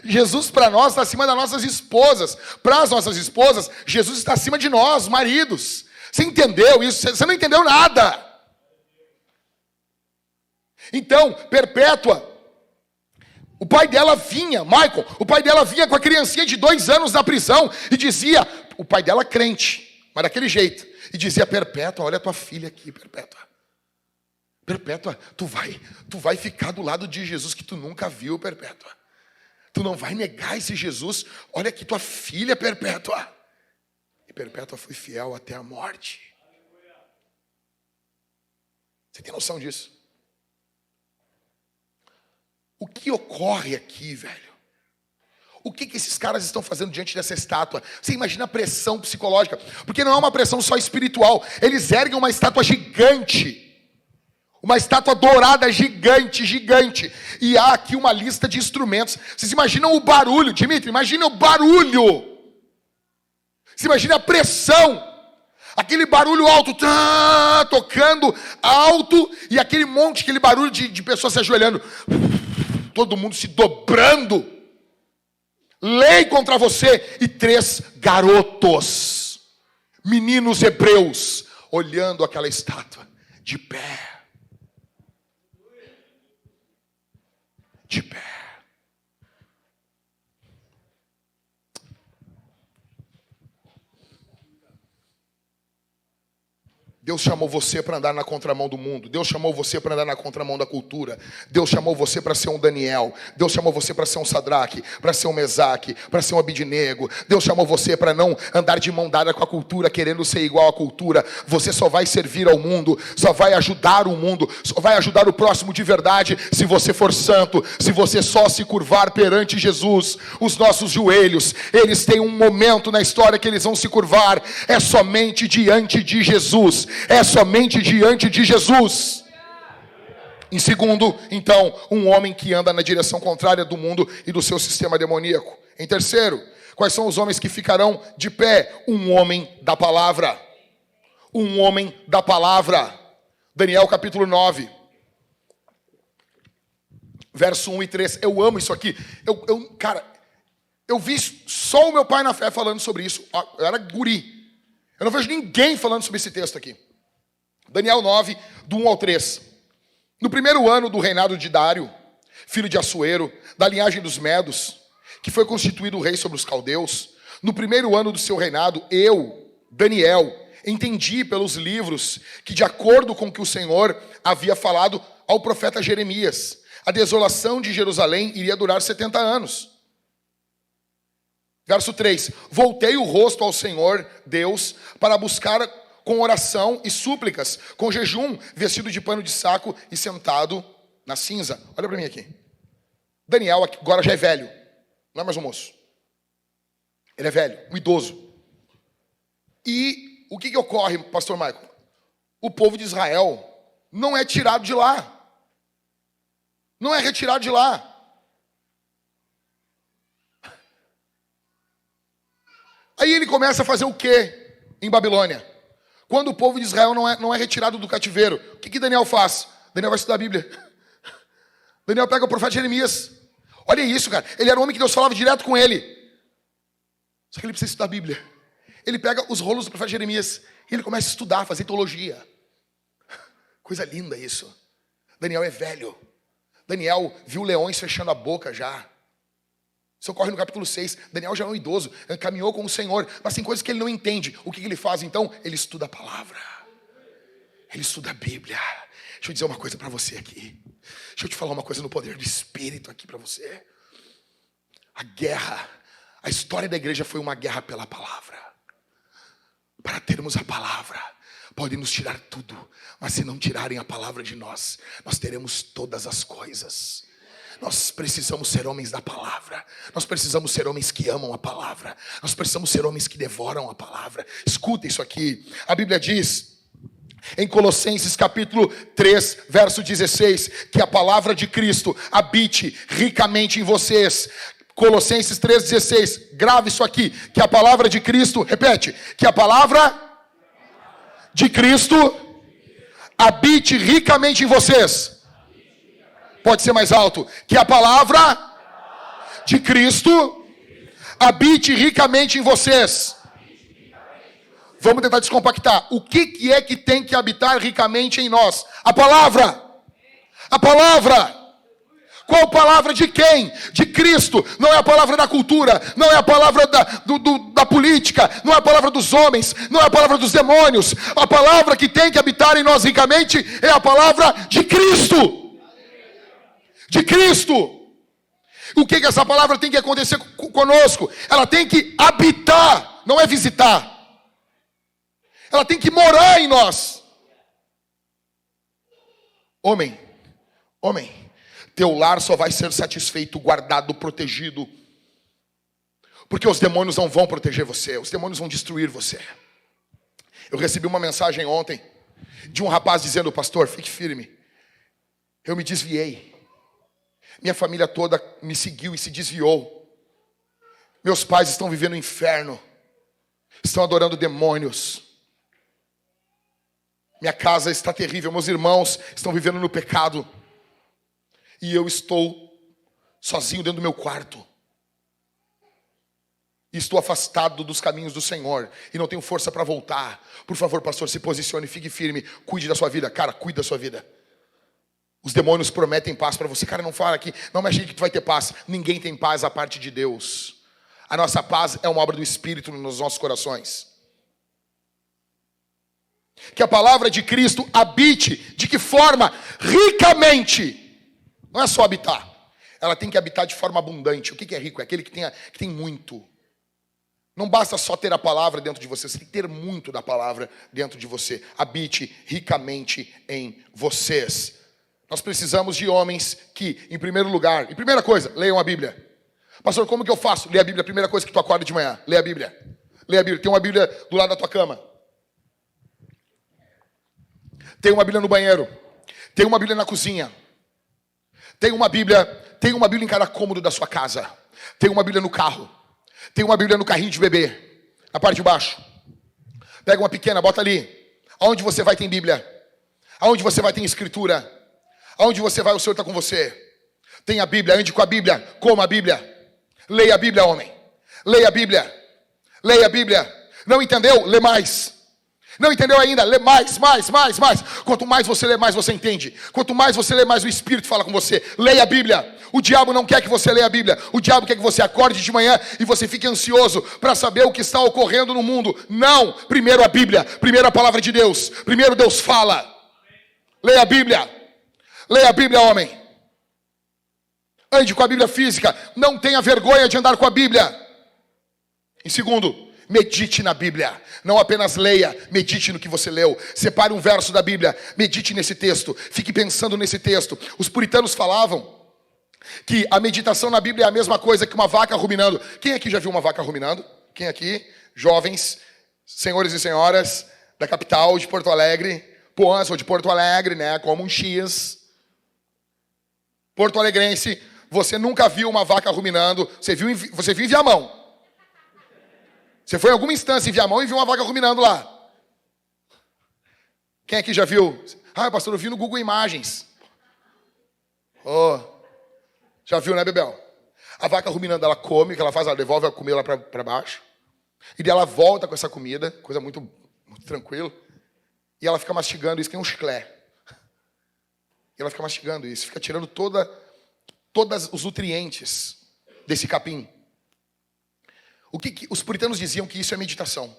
Jesus para nós está acima das nossas esposas. Para as nossas esposas, Jesus está acima de nós, maridos. Você entendeu isso? Você não entendeu nada. Então, Perpétua, o pai dela vinha, Michael, o pai dela vinha com a criancinha de 2 anos na prisão e dizia, o pai dela crente, mas daquele jeito, e dizia, Perpétua, olha a tua filha aqui, Perpétua. Perpétua, tu vai ficar do lado de Jesus que tu nunca viu, Perpétua. Tu não vai negar esse Jesus, olha aqui tua filha, Perpétua. E Perpétua foi fiel até a morte. Você tem noção disso? O que ocorre aqui, velho? O que esses caras estão fazendo diante dessa estátua? Você imagina a pressão psicológica. Porque não é uma pressão só espiritual. Eles erguem uma estátua gigante. Uma estátua dourada gigante, gigante. E há aqui uma lista de instrumentos. Vocês imaginam o barulho, Dimitri? Imagina o barulho. Você imagina a pressão. Aquele barulho alto, tocando alto. E aquele monte, aquele barulho de pessoas se ajoelhando. Todo mundo se dobrando. Lei contra você. E 3 garotos, meninos hebreus, olhando aquela estátua, de pé. De pé. Deus chamou você para andar na contramão do mundo. Deus chamou você para andar na contramão da cultura. Deus chamou você para ser um Daniel. Deus chamou você para ser um Sadraque, para ser um Mesaque, para ser um Abidnego. Deus chamou você para não andar de mão dada com a cultura, querendo ser igual à cultura. Você só vai servir ao mundo, só vai ajudar o mundo, só vai ajudar o próximo de verdade se você for santo, se você só se curvar perante Jesus. Os nossos joelhos, eles têm um momento na história que eles vão se curvar. É somente diante de Jesus. É somente diante de Jesus. Em segundo, então, um homem que anda na direção contrária do mundo e do seu sistema demoníaco. Em terceiro, quais são os homens que ficarão de pé? Um homem da palavra. Um homem da palavra. Daniel capítulo 9. Verso 1 e 3. Eu amo isso aqui. Cara, eu vi só o meu pai na fé falando sobre isso. Eu era guri. Eu não vejo ninguém falando sobre esse texto aqui. Daniel 9, do 1 ao 3. No primeiro ano do reinado de Dário, filho de Assuero, da linhagem dos Medos, que foi constituído rei sobre os caldeus, no primeiro ano do seu reinado, eu, Daniel, entendi pelos livros que, de acordo com o que o Senhor havia falado ao profeta Jeremias, a desolação de Jerusalém iria durar 70 anos. Verso 3. Voltei o rosto ao Senhor, Deus, para buscar com oração e súplicas, com jejum, vestido de pano de saco e sentado na cinza. Olha para mim aqui. Daniel agora já é velho. Não é mais um moço. Ele é velho, um idoso. E o que ocorre, pastor Michael? O povo de Israel não é tirado de lá. Não é retirado de lá. Aí ele começa a fazer o quê em Babilônia? Quando o povo de Israel não é retirado do cativeiro, o que Daniel faz? Daniel vai estudar a Bíblia. Daniel pega o profeta Jeremias. Olha isso, cara. Ele era um homem que Deus falava direto com ele. Só que ele precisa estudar a Bíblia. Ele pega os rolos do profeta Jeremias e ele começa a estudar, fazer teologia. Coisa linda isso. Daniel é velho. Daniel viu leões fechando a boca já. Isso ocorre no capítulo 6. Daniel já é um idoso, caminhou com o Senhor, mas tem coisas que ele não entende. O que ele faz então? Ele estuda a palavra. Ele estuda a Bíblia. Deixa eu dizer uma coisa para você aqui. Deixa eu te falar uma coisa no poder do Espírito aqui para você. A história da igreja foi uma guerra pela palavra. Para termos a palavra, podem nos tirar tudo, mas se não tirarem a palavra de nós, nós teremos todas as coisas. Nós precisamos ser homens da palavra. Nós precisamos ser homens que amam a palavra. Nós precisamos ser homens que devoram a palavra. Escuta isso aqui. A Bíblia diz em Colossenses capítulo 3, verso 16, que a palavra de Cristo habite ricamente em vocês. Colossenses 3,16, grave isso aqui, que a palavra de Cristo, repete, que a palavra de Cristo habite ricamente em vocês. Pode ser mais alto, que a palavra de Cristo habite ricamente em vocês. Vamos tentar descompactar. O que é que tem que habitar ricamente em nós? A palavra. A palavra. Qual palavra de quem? De Cristo. Não é a palavra da cultura, não é a palavra da política, não é a palavra dos homens, não é a palavra dos demônios. A palavra que tem que habitar em nós ricamente é a palavra de Cristo. De Cristo. O que essa palavra tem que acontecer conosco? Ela tem que habitar, não é visitar. Ela tem que morar em nós. Homem, teu lar só vai ser satisfeito, guardado, protegido, porque os demônios não vão proteger você, os demônios vão destruir você. Eu recebi uma mensagem ontem de um rapaz dizendo: pastor, fique firme, eu me desviei, minha família toda me seguiu e se desviou, meus pais estão vivendo o inferno, estão adorando demônios, minha casa está terrível, meus irmãos estão vivendo no pecado, e eu estou sozinho dentro do meu quarto. E estou afastado dos caminhos do Senhor. E não tenho força para voltar. Por favor, pastor, se posicione, fique firme. Cuide da sua vida. Cara, cuide da sua vida. Os demônios prometem paz para você. Cara, não fala aqui. Não mexe que tu vai ter paz. Ninguém tem paz à parte de Deus. A nossa paz é uma obra do Espírito nos nossos corações. Que a palavra de Cristo habite. De que forma? Ricamente. Não é só habitar. Ela tem que habitar de forma abundante. O que é rico? É aquele que tem muito. Não basta só ter a palavra dentro de você. Você tem que ter muito da palavra dentro de você. Habite ricamente em vocês. Nós precisamos de homens que, em primeiro lugar, primeira coisa, leiam a Bíblia. Pastor, como que eu faço? Lê a Bíblia. A primeira coisa que tu acorda de manhã. Lê a Bíblia. Lê a Bíblia. Tem uma Bíblia do lado da tua cama. Tem uma Bíblia no banheiro. Tem uma Bíblia na cozinha. Tem uma Bíblia em cada cômodo da sua casa. Tem uma Bíblia no carro. Tem uma Bíblia no carrinho de bebê, na parte de baixo. Pega uma pequena, bota ali. Aonde você vai tem Bíblia. Aonde você vai tem Escritura. Aonde você vai o Senhor está com você. Tem a Bíblia, ande com a Bíblia, coma a Bíblia. Leia a Bíblia, homem. Leia a Bíblia. Leia a Bíblia. Não entendeu? Lê mais. Não entendeu ainda? Lê mais. Quanto mais você lê, mais você entende. Quanto mais você lê, mais o Espírito fala com você. Leia a Bíblia. O diabo não quer que você leia a Bíblia. O diabo quer que você acorde de manhã e você fique ansioso para saber o que está ocorrendo no mundo. Não. Primeiro a Bíblia. Primeiro a palavra de Deus. Primeiro Deus fala. Leia a Bíblia. Leia a Bíblia, homem. Ande com a Bíblia física. Não tenha vergonha de andar com a Bíblia. Em segundo, medite na Bíblia. Não apenas leia, medite no que você leu. Separe um verso da Bíblia, medite nesse texto. Fique pensando nesse texto. Os puritanos falavam que a meditação na Bíblia é a mesma coisa que uma vaca ruminando. Quem aqui já viu uma vaca ruminando? Quem aqui? Jovens, senhores e senhoras da capital de Porto Alegre. Pô, sou de Porto Alegre, né? Como um X. Porto Alegrense, você nunca viu uma vaca ruminando. Você viu em Viamão. Você foi em alguma instância em Viamão e viu uma vaca ruminando lá. Quem aqui já viu? Ah, pastor, eu vi no Google Imagens. Oh, já viu, né, Bebel? A vaca ruminando, ela come, o que ela faz? Ela devolve a comida lá para baixo. E daí ela volta com essa comida, coisa muito tranquila. E ela fica mastigando isso, que é um chiclete. E ela fica mastigando isso, fica tirando todos os nutrientes desse capim. O que os puritanos diziam que isso é meditação.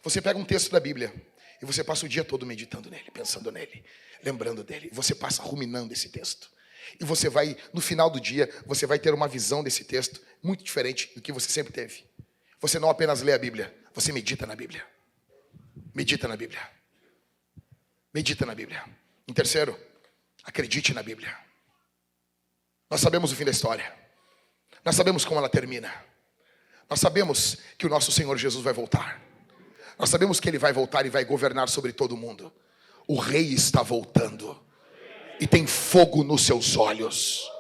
Você pega um texto da Bíblia E você passa o dia todo meditando nele, pensando nele, lembrando dele. Você passa ruminando esse texto. E você vai, no final do dia, você vai ter uma visão desse texto muito diferente do que você sempre teve. Você não apenas lê a Bíblia, você medita na Bíblia. Medita na Bíblia. Medita na Bíblia. Em terceiro, acredite na Bíblia. Nós sabemos o fim da história. Nós sabemos como ela termina. Nós sabemos que o nosso Senhor Jesus vai voltar. Nós sabemos que Ele vai voltar e vai governar sobre todo mundo. O Rei está voltando. E tem fogo nos seus olhos.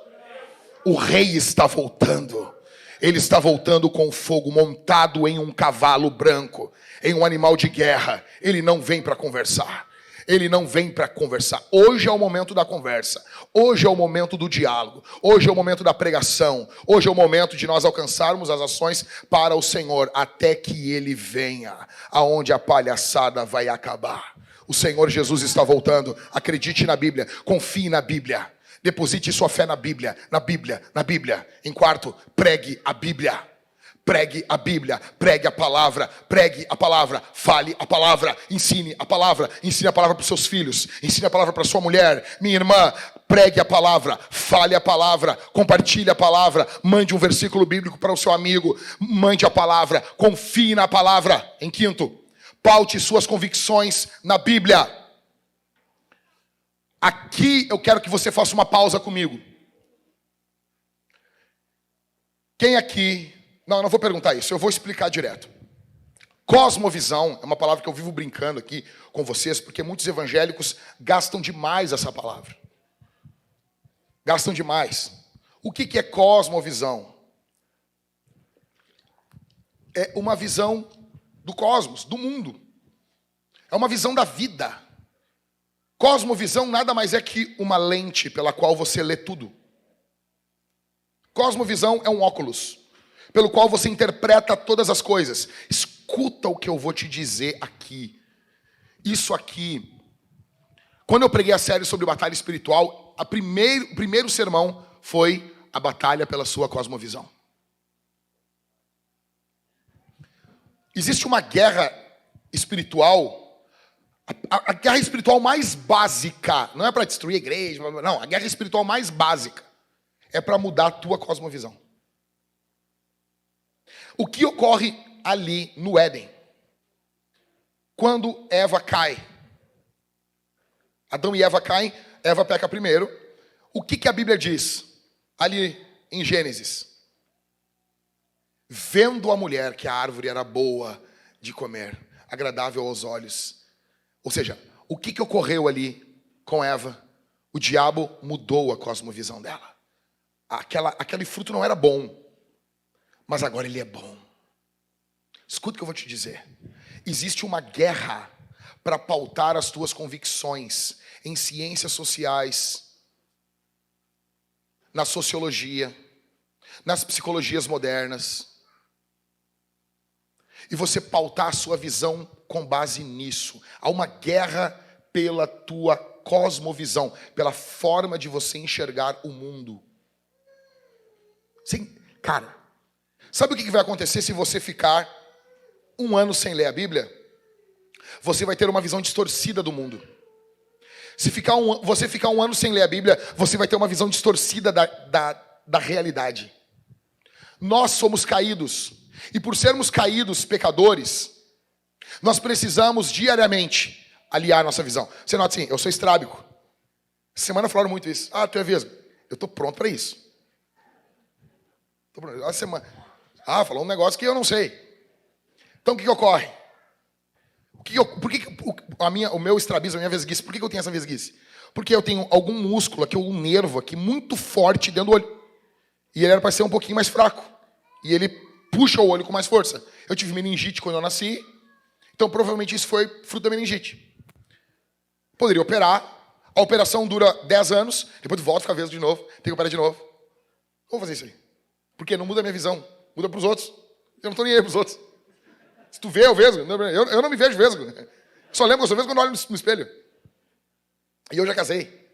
O Rei está voltando. Ele está voltando com fogo, montado em um cavalo branco, em um animal de guerra. Ele não vem para conversar. Ele não vem para conversar. Hoje é o momento da conversa. Hoje é o momento do diálogo. Hoje é o momento da pregação. Hoje é o momento de nós alcançarmos as ações para o Senhor, até que Ele venha, aonde a palhaçada vai acabar. O Senhor Jesus está voltando. Acredite na Bíblia. Confie na Bíblia. Deposite sua fé na Bíblia. Na Bíblia. Na Bíblia. Em quarto, pregue a Bíblia. Pregue a Bíblia, pregue a palavra, fale a palavra, ensine a palavra para os seus filhos, ensine a palavra para sua mulher, minha irmã, pregue a palavra, fale a palavra, compartilhe a palavra, mande um versículo bíblico para o seu amigo, mande a palavra, confie na palavra. Em quinto, paute suas convicções na Bíblia. Aqui eu quero que você faça uma pausa comigo. Quem aqui... Não, eu não vou perguntar isso, eu vou explicar direto. Cosmovisão é uma palavra que eu vivo brincando aqui com vocês, porque muitos evangélicos gastam demais essa palavra. Gastam demais. O que é cosmovisão? É uma visão do cosmos, do mundo. É uma visão da vida. Cosmovisão nada mais é que uma lente pela qual você lê tudo. Cosmovisão é um óculos pelo qual você interpreta todas as coisas. Escuta o que eu vou te dizer aqui. Isso aqui, quando eu preguei a série sobre batalha espiritual, o primeiro sermão foi a batalha pela sua cosmovisão. Existe uma guerra espiritual, a guerra espiritual mais básica, não é para destruir a igreja, não, a guerra espiritual mais básica é para mudar a tua cosmovisão. O que ocorre ali no Éden? Quando Eva cai. Adão e Eva caem, Eva peca primeiro. O que a Bíblia diz? Ali em Gênesis. Vendo a mulher que a árvore era boa de comer, agradável aos olhos. Ou seja, o que ocorreu ali com Eva? O diabo mudou a cosmovisão dela. Aquele fruto não era bom. Mas agora ele é bom. Escuta o que eu vou te dizer. Existe uma guerra para pautar as tuas convicções em ciências sociais, na sociologia, nas psicologias modernas. E você pautar a sua visão com base nisso. Há uma guerra pela tua cosmovisão, pela forma de você enxergar o mundo. Sim, cara. Sabe o que vai acontecer se você ficar um ano sem ler a Bíblia? Você vai ter uma visão distorcida do mundo. Se você ficar um ano sem ler a Bíblia, você vai ter uma visão distorcida da realidade. Nós somos caídos. E por sermos caídos, pecadores, nós precisamos diariamente aliar nossa visão. Você nota assim, eu sou estrábico. Essa semana falaram muito isso. Ah, tu é vesgo. Eu estou pronto para isso. Essa semana... falou um negócio que eu não sei. Então o que ocorre? O meu estrabismo, a minha vesguice, por que eu tenho essa vesguice? Porque eu tenho algum músculo aqui, algum nervo aqui, muito forte dentro do olho. E ele era para ser um pouquinho mais fraco. E ele puxa o olho com mais força. Eu tive meningite quando eu nasci. Então provavelmente isso foi fruto da meningite. Poderia operar. A operação dura 10 anos. Depois volta a ficar vesgo de novo. Tem que operar de novo. Vou fazer isso aí. Porque não muda a minha visão. Muda para os outros. Eu não estou nem aí para os outros. Se tu vê, eu vesgo. Eu não me vejo vesgo. Só lembro que eu sou vesgo quando olho no espelho. E eu já casei.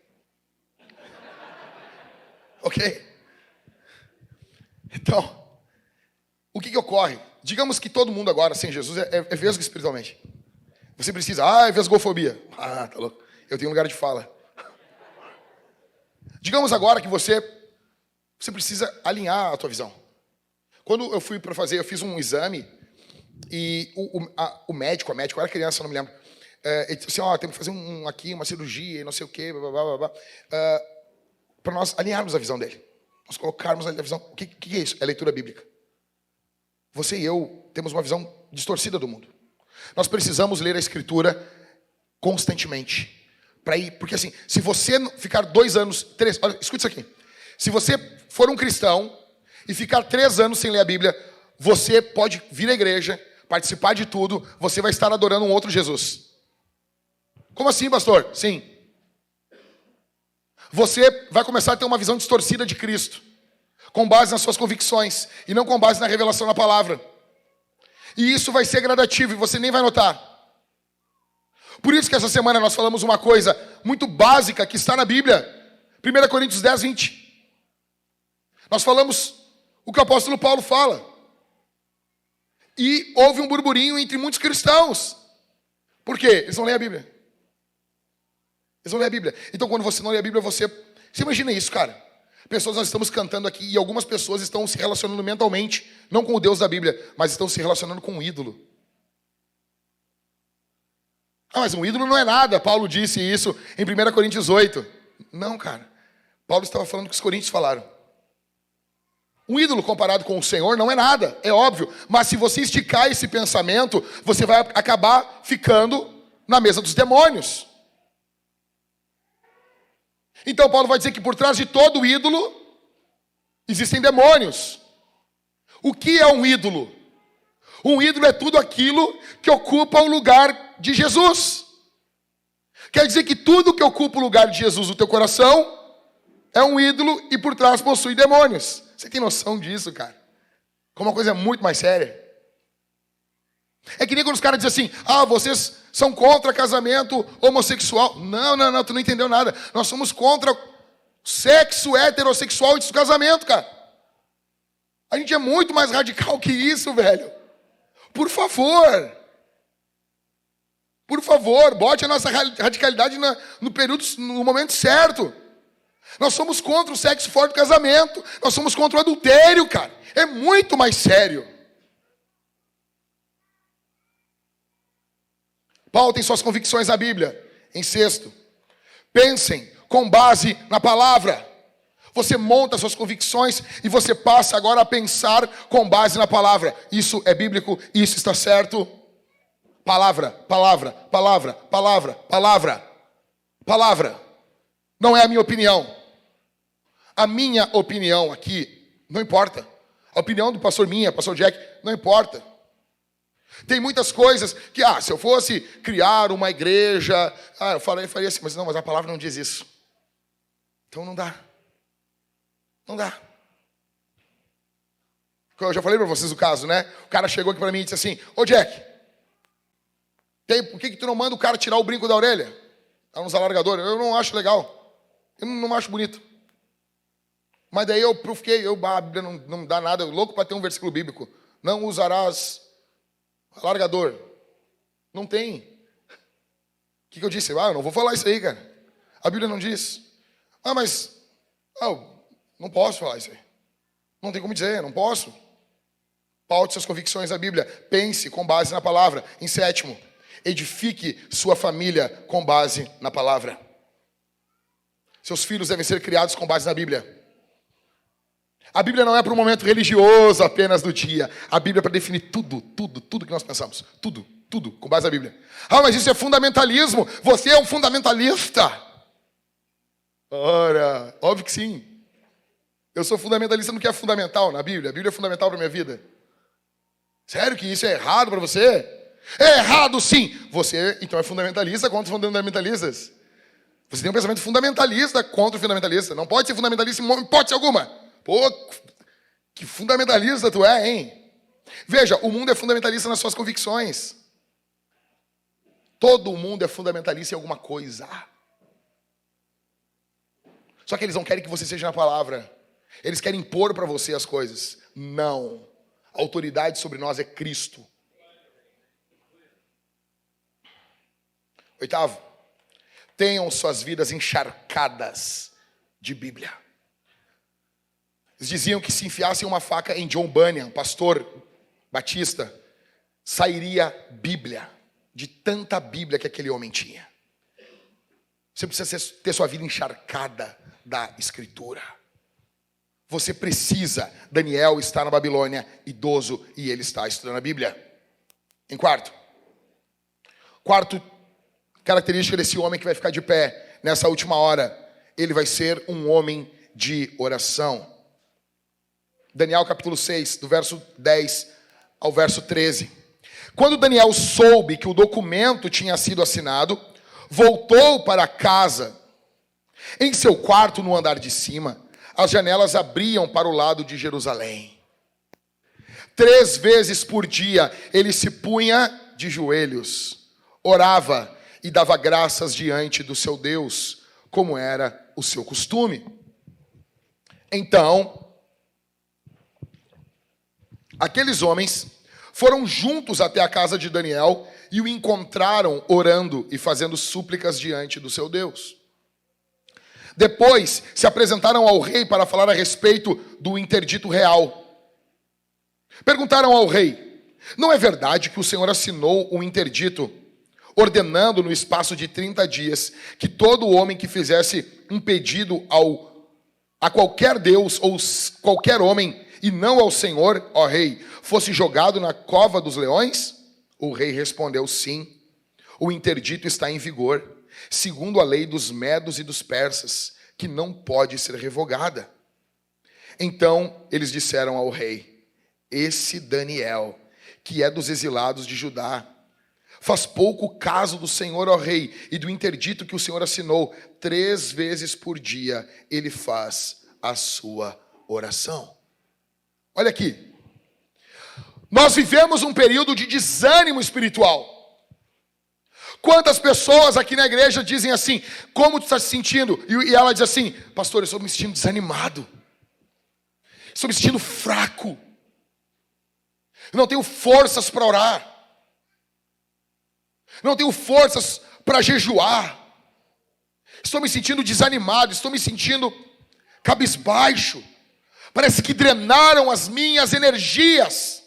Ok? Então, o que ocorre? Digamos que todo mundo agora, sem Jesus, é vesgo espiritualmente. Você precisa, vesgofobia. Tá louco. Eu tenho lugar de fala. Digamos agora que você precisa alinhar a tua visão. Quando eu fui para fazer, eu fiz um exame e o médico, eu era criança, não me lembro. Ele disse assim, tem que fazer uma cirurgia e não sei o quê, para nós alinharmos a visão dele. Nós colocarmos a visão. O que é isso? É leitura bíblica. Você e eu temos uma visão distorcida do mundo. Nós precisamos ler a Escritura constantemente. Porque assim, se você ficar 2 anos, 3... Olha, escuta isso aqui. Se você for um cristão e ficar 3 anos sem ler a Bíblia, você pode vir à igreja, participar de tudo, você vai estar adorando um outro Jesus. Como assim, pastor? Sim. Você vai começar a ter uma visão distorcida de Cristo, com base nas suas convicções, e não com base na revelação da palavra. E isso vai ser gradativo, e você nem vai notar. Por isso que essa semana nós falamos uma coisa muito básica, que está na Bíblia. 1 Coríntios 10, 20. Nós falamos o que o apóstolo Paulo fala. E houve um burburinho entre muitos cristãos. Por quê? Eles não leem a Bíblia. Eles não leem a Bíblia. Então, quando você não lê a Bíblia, você imagina isso, cara. Nós estamos cantando aqui e algumas pessoas estão se relacionando mentalmente, não com o Deus da Bíblia, mas estão se relacionando com um ídolo. Mas um ídolo não é nada. Paulo disse isso em 1 Coríntios 8. Não, cara. Paulo estava falando o que os coríntios falaram. Um ídolo comparado com o Senhor não é nada, é óbvio. Mas se você esticar esse pensamento, você vai acabar ficando na mesa dos demônios. Então Paulo vai dizer que por trás de todo ídolo existem demônios. O que é um ídolo? Um ídolo é tudo aquilo que ocupa o lugar de Jesus. Quer dizer que tudo que ocupa o lugar de Jesus no teu coração é um ídolo e por trás possui demônios. Você tem noção disso, cara? Como uma coisa muito mais séria. É que nem quando os caras dizem assim, vocês são contra casamento homossexual. Não, tu não entendeu nada. Nós somos contra sexo heterossexual antes do casamento, cara. A gente é muito mais radical que isso, velho. Por favor, bote a nossa radicalidade no momento certo. Nós somos contra o sexo fora do casamento. Nós somos contra o adultério, cara. É muito mais sério. Paulo tem suas convicções na Bíblia. Em sexto, pensem com base na palavra. Você monta suas convicções e você passa agora a pensar com base na palavra. Isso é bíblico, isso está certo. Palavra. Não é a minha opinião. A minha opinião aqui não importa. A opinião do pastor Jack, não importa. Tem muitas coisas que, se eu fosse criar uma igreja, eu faria assim, mas a palavra não diz isso. Então não dá. Não dá. Eu já falei para vocês o caso, né? O cara chegou aqui para mim e disse assim, Jack, por que tu não manda o cara tirar o brinco da orelha? Tá nos alargadores. Eu não acho legal. Eu não acho bonito. Mas daí a Bíblia não dá nada. Eu louco para ter um versículo bíblico. Não usarás alargador. Não tem. O que eu disse? Eu não vou falar isso aí, cara. A Bíblia não diz. Não posso falar isso aí. Não tem como dizer, não posso. Paute suas convicções na Bíblia. Pense com base na palavra. Em sétimo, edifique sua família com base na palavra. Seus filhos devem ser criados com base na Bíblia. A Bíblia não é para um momento religioso apenas do dia. A Bíblia é para definir tudo que nós pensamos. Tudo, com base na Bíblia. Mas isso é fundamentalismo. Você é um fundamentalista. Ora, óbvio que sim. Eu sou fundamentalista no que é fundamental na Bíblia. A Bíblia é fundamental para a minha vida. Sério que isso é errado para você? É errado sim. Você, então, é fundamentalista contra os fundamentalistas. Você tem um pensamento fundamentalista contra o fundamentalista. Não pode ser fundamentalista em hipótese alguma. Pô, que fundamentalista tu é, hein? Veja, o mundo é fundamentalista nas suas convicções. Todo mundo é fundamentalista em alguma coisa. Só que eles não querem que você seja na palavra. Eles querem impor para você as coisas. Não. A autoridade sobre nós é Cristo. Oitavo, tenham suas vidas encharcadas de Bíblia. Eles diziam que se enfiassem uma faca em John Bunyan, pastor batista, sairia Bíblia, de tanta Bíblia que aquele homem tinha. Você precisa ter sua vida encharcada da Escritura. Você precisa. Daniel está na Babilônia, idoso, e ele está estudando a Bíblia. Em quarto característica desse homem que vai ficar de pé nessa última hora, ele vai ser um homem de oração. Daniel capítulo 6, do verso 10 ao verso 13. Quando Daniel soube que o documento tinha sido assinado, voltou para casa. Em seu quarto, no andar de cima, as janelas abriam para o lado de Jerusalém. 3 vezes por dia ele se punha de joelhos, orava e dava graças diante do seu Deus, como era o seu costume. Então, aqueles homens foram juntos até a casa de Daniel e o encontraram orando e fazendo súplicas diante do seu Deus. Depois se apresentaram ao rei para falar a respeito do interdito real. Perguntaram ao rei: não é verdade que o Senhor assinou um interdito, ordenando no espaço de 30 dias que todo homem que fizesse um pedido a qualquer Deus ou qualquer homem, e não ao Senhor, ó rei, fosse jogado na cova dos leões? O rei respondeu: sim, o interdito está em vigor, segundo a lei dos medos e dos persas, que não pode ser revogada. Então eles disseram ao rei: esse Daniel, que é dos exilados de Judá, faz pouco caso do Senhor, ó rei, e do interdito que o Senhor assinou. 3 vezes por dia ele faz a sua oração. Olha aqui. Nós vivemos um período de desânimo espiritual. Quantas pessoas aqui na igreja dizem assim: como tu está se sentindo? E ela diz assim: pastor, eu estou me sentindo desanimado. Estou me sentindo fraco. Não tenho forças para orar. Não tenho forças para jejuar. Estou me sentindo desanimado. Estou me sentindo cabisbaixo. Parece que drenaram as minhas energias.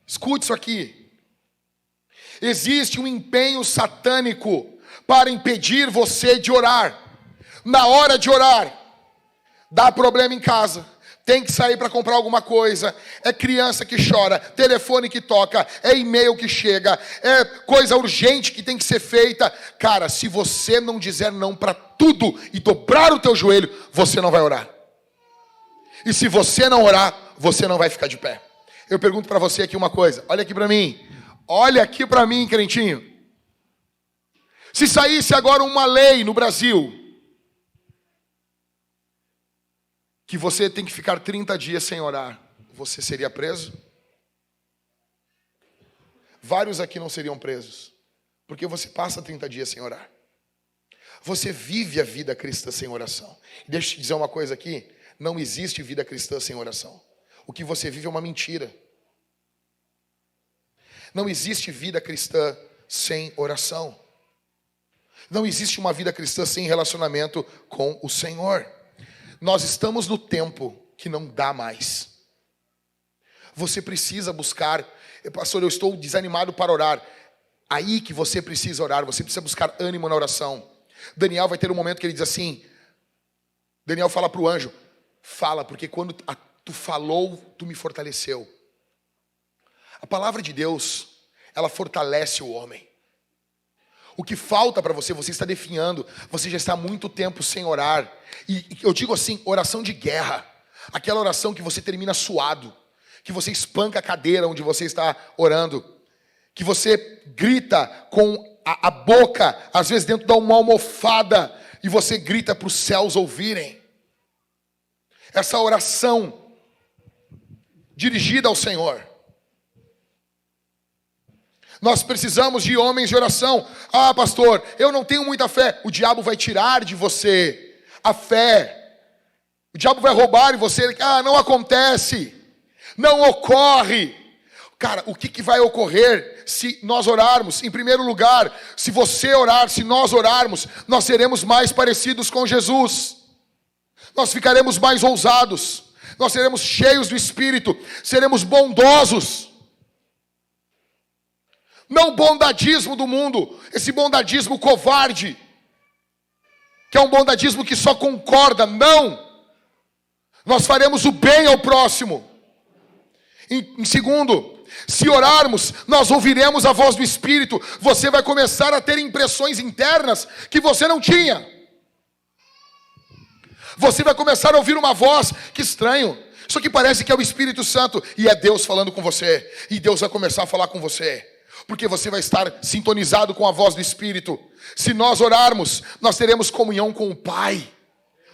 Escute isso aqui. Existe um empenho satânico para impedir você de orar. Na hora de orar, dá problema em casa, tem que sair para comprar alguma coisa, é criança que chora, telefone que toca, é e-mail que chega, é coisa urgente que tem que ser feita. Cara, se você não dizer não para tudo e dobrar o teu joelho, você não vai orar. E se você não orar, você não vai ficar de pé. Eu pergunto para você aqui uma coisa, olha aqui para mim. Olha aqui para mim, crentinho. Se saísse agora uma lei no Brasil, que você tem que ficar 30 dias sem orar, você seria preso? Vários aqui não seriam presos, porque você passa 30 dias sem orar. Você vive a vida cristã sem oração. Deixa eu te dizer uma coisa aqui, não existe vida cristã sem oração. O que você vive é uma mentira. Não existe vida cristã sem oração. Não existe uma vida cristã sem relacionamento com o Senhor. Nós estamos no tempo que não dá mais. Você precisa buscar. Pastor, eu estou desanimado para orar. Aí que você precisa orar. Você precisa buscar ânimo na oração. Daniel vai ter um momento que ele diz assim. Daniel fala para o anjo: fala, porque quando tu falou, tu me fortaleceu. A palavra de Deus, ela fortalece o homem. O que falta para você, você está definhando. Você já está há muito tempo sem orar. E eu digo assim, oração de guerra. Aquela oração que você termina suado. Que você espanca a cadeira onde você está orando. Que você grita com a boca, às vezes dentro de uma almofada. E você grita para os céus ouvirem. Essa oração dirigida ao Senhor. Nós precisamos de homens de oração. Ah, pastor, eu não tenho muita fé. O diabo vai tirar de você a fé. O diabo vai roubar em você. Ah, não acontece. Não ocorre. Cara, o que vai ocorrer se nós orarmos? Em primeiro lugar, se você orar, se nós orarmos, nós seremos mais parecidos com Jesus. Nós ficaremos mais ousados. Nós seremos cheios do Espírito. Seremos bondosos. Não o bondadismo do mundo, esse bondadismo covarde, que é um bondadismo que só concorda. Não. Nós faremos o bem ao próximo. Em segundo, se orarmos, nós ouviremos a voz do Espírito. Você vai começar a ter impressões internas que você não tinha. Você vai começar a ouvir uma voz, que estranho. Isso aqui parece que é o Espírito Santo. E é Deus falando com você. E Deus vai começar a falar com você. Porque você vai estar sintonizado com a voz do Espírito. Se nós orarmos, nós teremos comunhão com o Pai.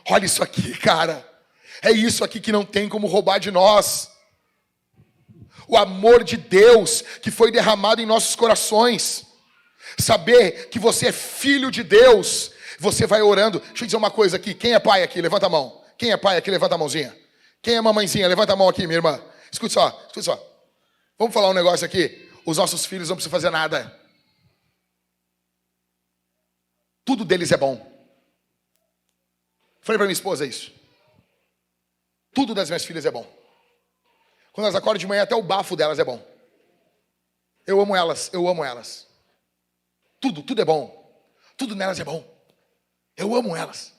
Olha isso aqui, cara. É isso aqui que não tem como roubar de nós. O amor de Deus que foi derramado em nossos corações. Saber que você é filho de Deus. Você vai orando. Deixa eu dizer uma coisa aqui. Quem é pai aqui? Levanta a mão. Quem é pai aqui? Levanta a mãozinha. Quem é mamãezinha? Levanta a mão aqui, minha irmã. Escute só. Vamos falar um negócio aqui. Os nossos filhos não precisam fazer nada. Tudo deles é bom. Falei para minha esposa isso. Tudo das minhas filhas é bom. Quando elas acordam de manhã, até o bafo delas é bom. Eu amo elas. Tudo é bom. Tudo nelas é bom. Eu amo elas.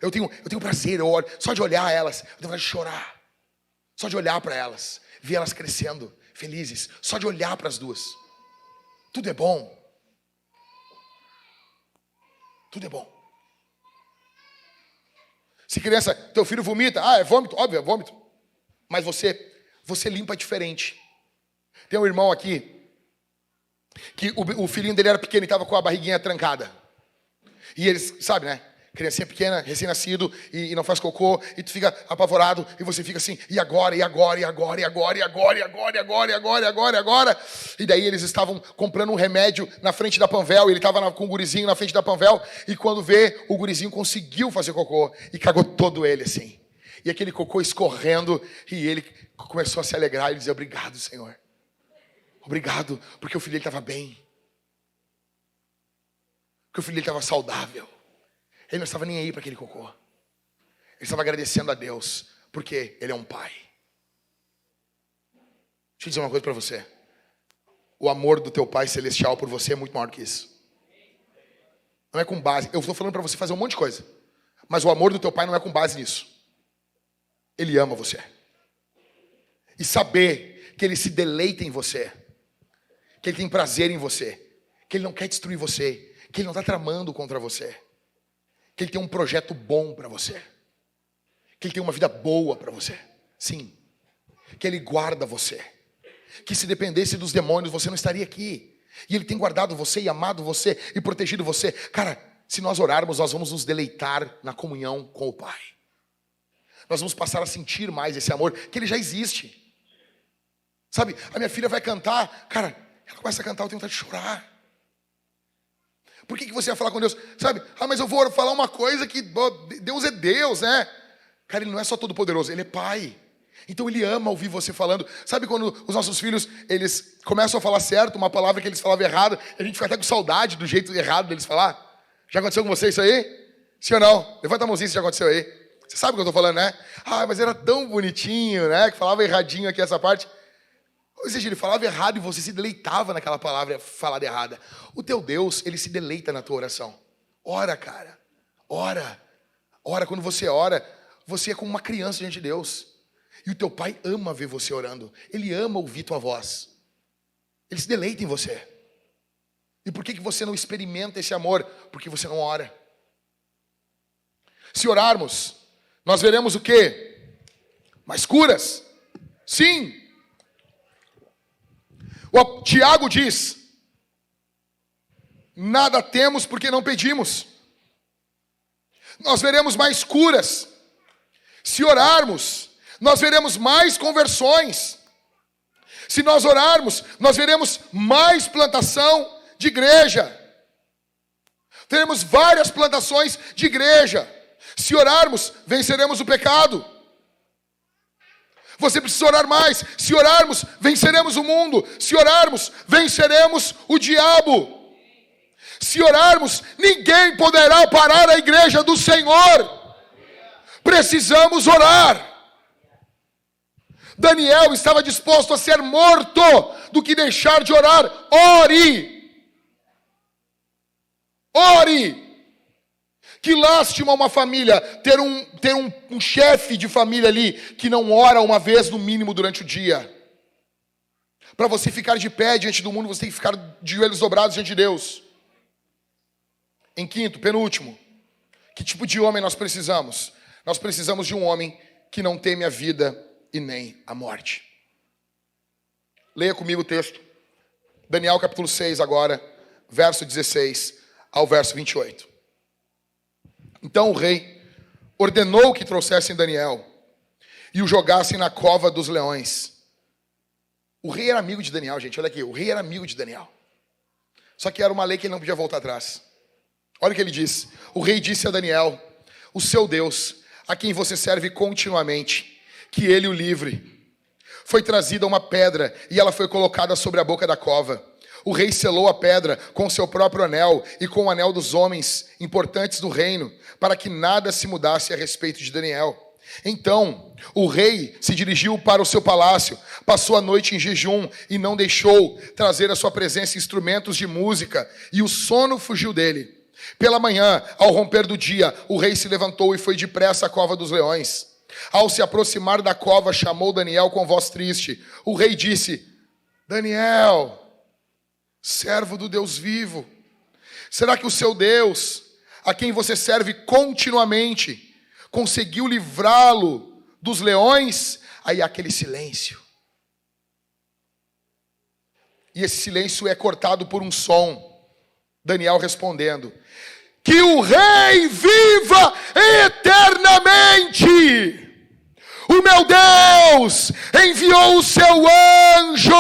Eu tenho prazer, só de olhar elas, eu tenho vontade de chorar. Só de olhar para elas, ver elas crescendo, felizes, só de olhar para as duas. Tudo é bom. Tudo é bom. Se criança, teu filho vomita, é vômito, óbvio, é vômito. Mas você limpa diferente. Tem um irmão aqui, que o filhinho dele era pequeno e estava com a barriguinha trancada. E eles, sabe, né? Criancinha pequena, recém-nascido, e não faz cocô, e tu fica apavorado, e você fica assim, e agora? E daí eles estavam comprando um remédio na frente da Panvel, e ele estava com o gurizinho na frente da Panvel, e quando vê, o gurizinho conseguiu fazer cocô, e cagou todo ele assim. E aquele cocô escorrendo, e ele começou a se alegrar, e dizer, obrigado, Senhor. Obrigado, porque o filho dele estava bem. Porque o filho dele estava saudável. Ele não estava nem aí para aquele cocô. Ele estava agradecendo a Deus, porque Ele é um pai. Deixa eu dizer uma coisa para você. O amor do teu Pai Celestial por você é muito maior que isso. Não é com base. Eu estou falando para você fazer um monte de coisa. Mas o amor do teu Pai não é com base nisso. Ele ama você. E saber que Ele se deleita em você. Que Ele tem prazer em você. Que Ele não quer destruir você. Que Ele não está tramando contra você. Que Ele tem um projeto bom para você. Que Ele tem uma vida boa para você. Sim. Que Ele guarda você. Que se dependesse dos demônios, você não estaria aqui. E Ele tem guardado você e amado você e protegido você. Cara, se nós orarmos, nós vamos nos deleitar na comunhão com o Pai. Nós vamos passar a sentir mais esse amor, que ele já existe. Sabe, a minha filha vai cantar. Cara, ela começa a cantar, eu tenho vontade de chorar. Por que você vai falar com Deus? Sabe, mas eu vou falar uma coisa que Deus é Deus, né? Cara, Ele não é só todo poderoso, Ele é Pai. Então Ele ama ouvir você falando. Sabe quando os nossos filhos, eles começam a falar certo, uma palavra que eles falavam errado, a gente fica até com saudade do jeito errado deles falar? Já aconteceu com você isso aí? Sim ou não? Levanta a mãozinha se já aconteceu aí. Você sabe o que eu estou falando, né? Mas era tão bonitinho, né? Que falava erradinho aqui essa parte. Ou seja, ele falava errado e você se deleitava naquela palavra falada errada. O teu Deus, Ele se deleita na tua oração. Ora, cara. Ora. Ora, quando você ora, você é como uma criança diante de Deus. E o teu Pai ama ver você orando. Ele ama ouvir tua voz. Ele se deleita em você. E por que você não experimenta esse amor? Porque você não ora. Se orarmos, nós veremos o quê? Mais curas. Sim. O Tiago diz: nada temos porque não pedimos. Nós veremos mais curas. Se orarmos, nós veremos mais conversões. Se nós orarmos, nós veremos mais plantação de igreja. Teremos várias plantações de igreja. Se orarmos, venceremos o pecado. Você precisa orar mais. Se orarmos, venceremos o mundo. Se orarmos, venceremos o diabo. Se orarmos, ninguém poderá parar a igreja do Senhor. Precisamos orar. Daniel estava disposto a ser morto do que deixar de orar. Ore! Ore! Que lástima uma família ter um chefe de família ali que não ora uma vez no mínimo durante o dia. Para você ficar de pé diante do mundo, você tem que ficar de joelhos dobrados diante de Deus. Em quinto, penúltimo, que tipo de homem nós precisamos? Nós precisamos de um homem que não teme a vida e nem a morte. Leia comigo o texto. Daniel capítulo 6 agora, verso 16 ao verso 28. Então o rei ordenou que trouxessem Daniel e o jogassem na cova dos leões. O rei era amigo de Daniel, gente, olha aqui. O rei era amigo de Daniel. Só que era uma lei que ele não podia voltar atrás. Olha o que ele disse. O rei disse a Daniel: o seu Deus, a quem você serve continuamente, que ele o livre. Foi trazida uma pedra e ela foi colocada sobre a boca da cova. O rei selou a pedra com seu próprio anel e com o anel dos homens importantes do reino, para que nada se mudasse a respeito de Daniel. Então, o rei se dirigiu para o seu palácio, passou a noite em jejum e não deixou trazer à sua presença instrumentos de música, e o sono fugiu dele. Pela manhã, ao romper do dia, o rei se levantou e foi depressa à cova dos leões. Ao se aproximar da cova, chamou Daniel com voz triste. O rei disse: Daniel, servo do Deus vivo, será que o seu Deus, a quem você serve continuamente, conseguiu livrá-lo dos leões? Aí há aquele silêncio. E esse silêncio é cortado por um som. Daniel respondendo: que o rei viva eternamente! O meu Deus enviou o seu anjo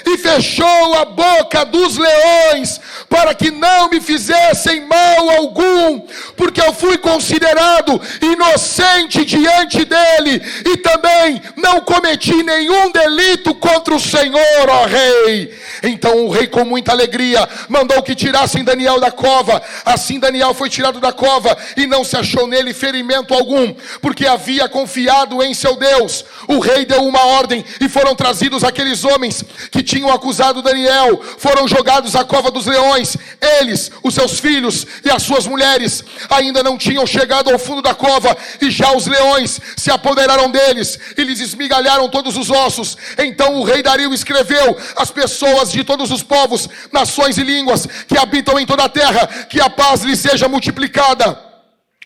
e fechou a boca dos leões para que não me fizessem mal algum, porque eu fui considerado inocente diante dele e também não cometi nenhum delito contra o Senhor, ó rei. Então o rei, com muita alegria, mandou que tirassem Daniel da cova. Assim Daniel foi tirado da cova e não se achou nele ferimento algum, porque havia confiado em seu Deus. O rei deu uma ordem e foram trazidos aqueles homens que tinham acusado Daniel, foram jogados à cova dos leões. Eles, os seus filhos e as suas mulheres ainda não tinham chegado ao fundo da cova, e já os leões se apoderaram deles e lhes esmigalharam todos os ossos. Então o rei Dario escreveu às pessoas de todos os povos, nações e línguas que habitam em toda a terra, que a paz lhes seja multiplicada.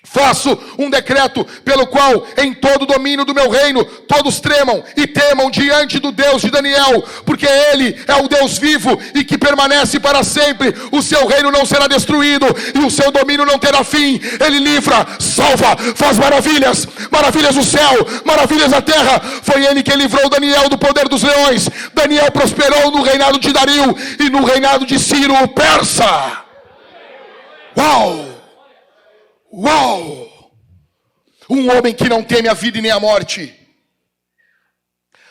Faço um decreto pelo qual em todo o domínio do meu reino todos tremam e temam diante do Deus de Daniel, porque ele é o Deus vivo e que permanece para sempre. O seu reino não será destruído e o seu domínio não terá fim. Ele livra, salva, faz maravilhas, maravilhas no céu, maravilhas na terra. Foi ele que livrou Daniel do poder dos leões. Daniel prosperou no reinado de Dario e no reinado de Ciro o persa. Uau! Uau! Um homem que não teme a vida e nem a morte.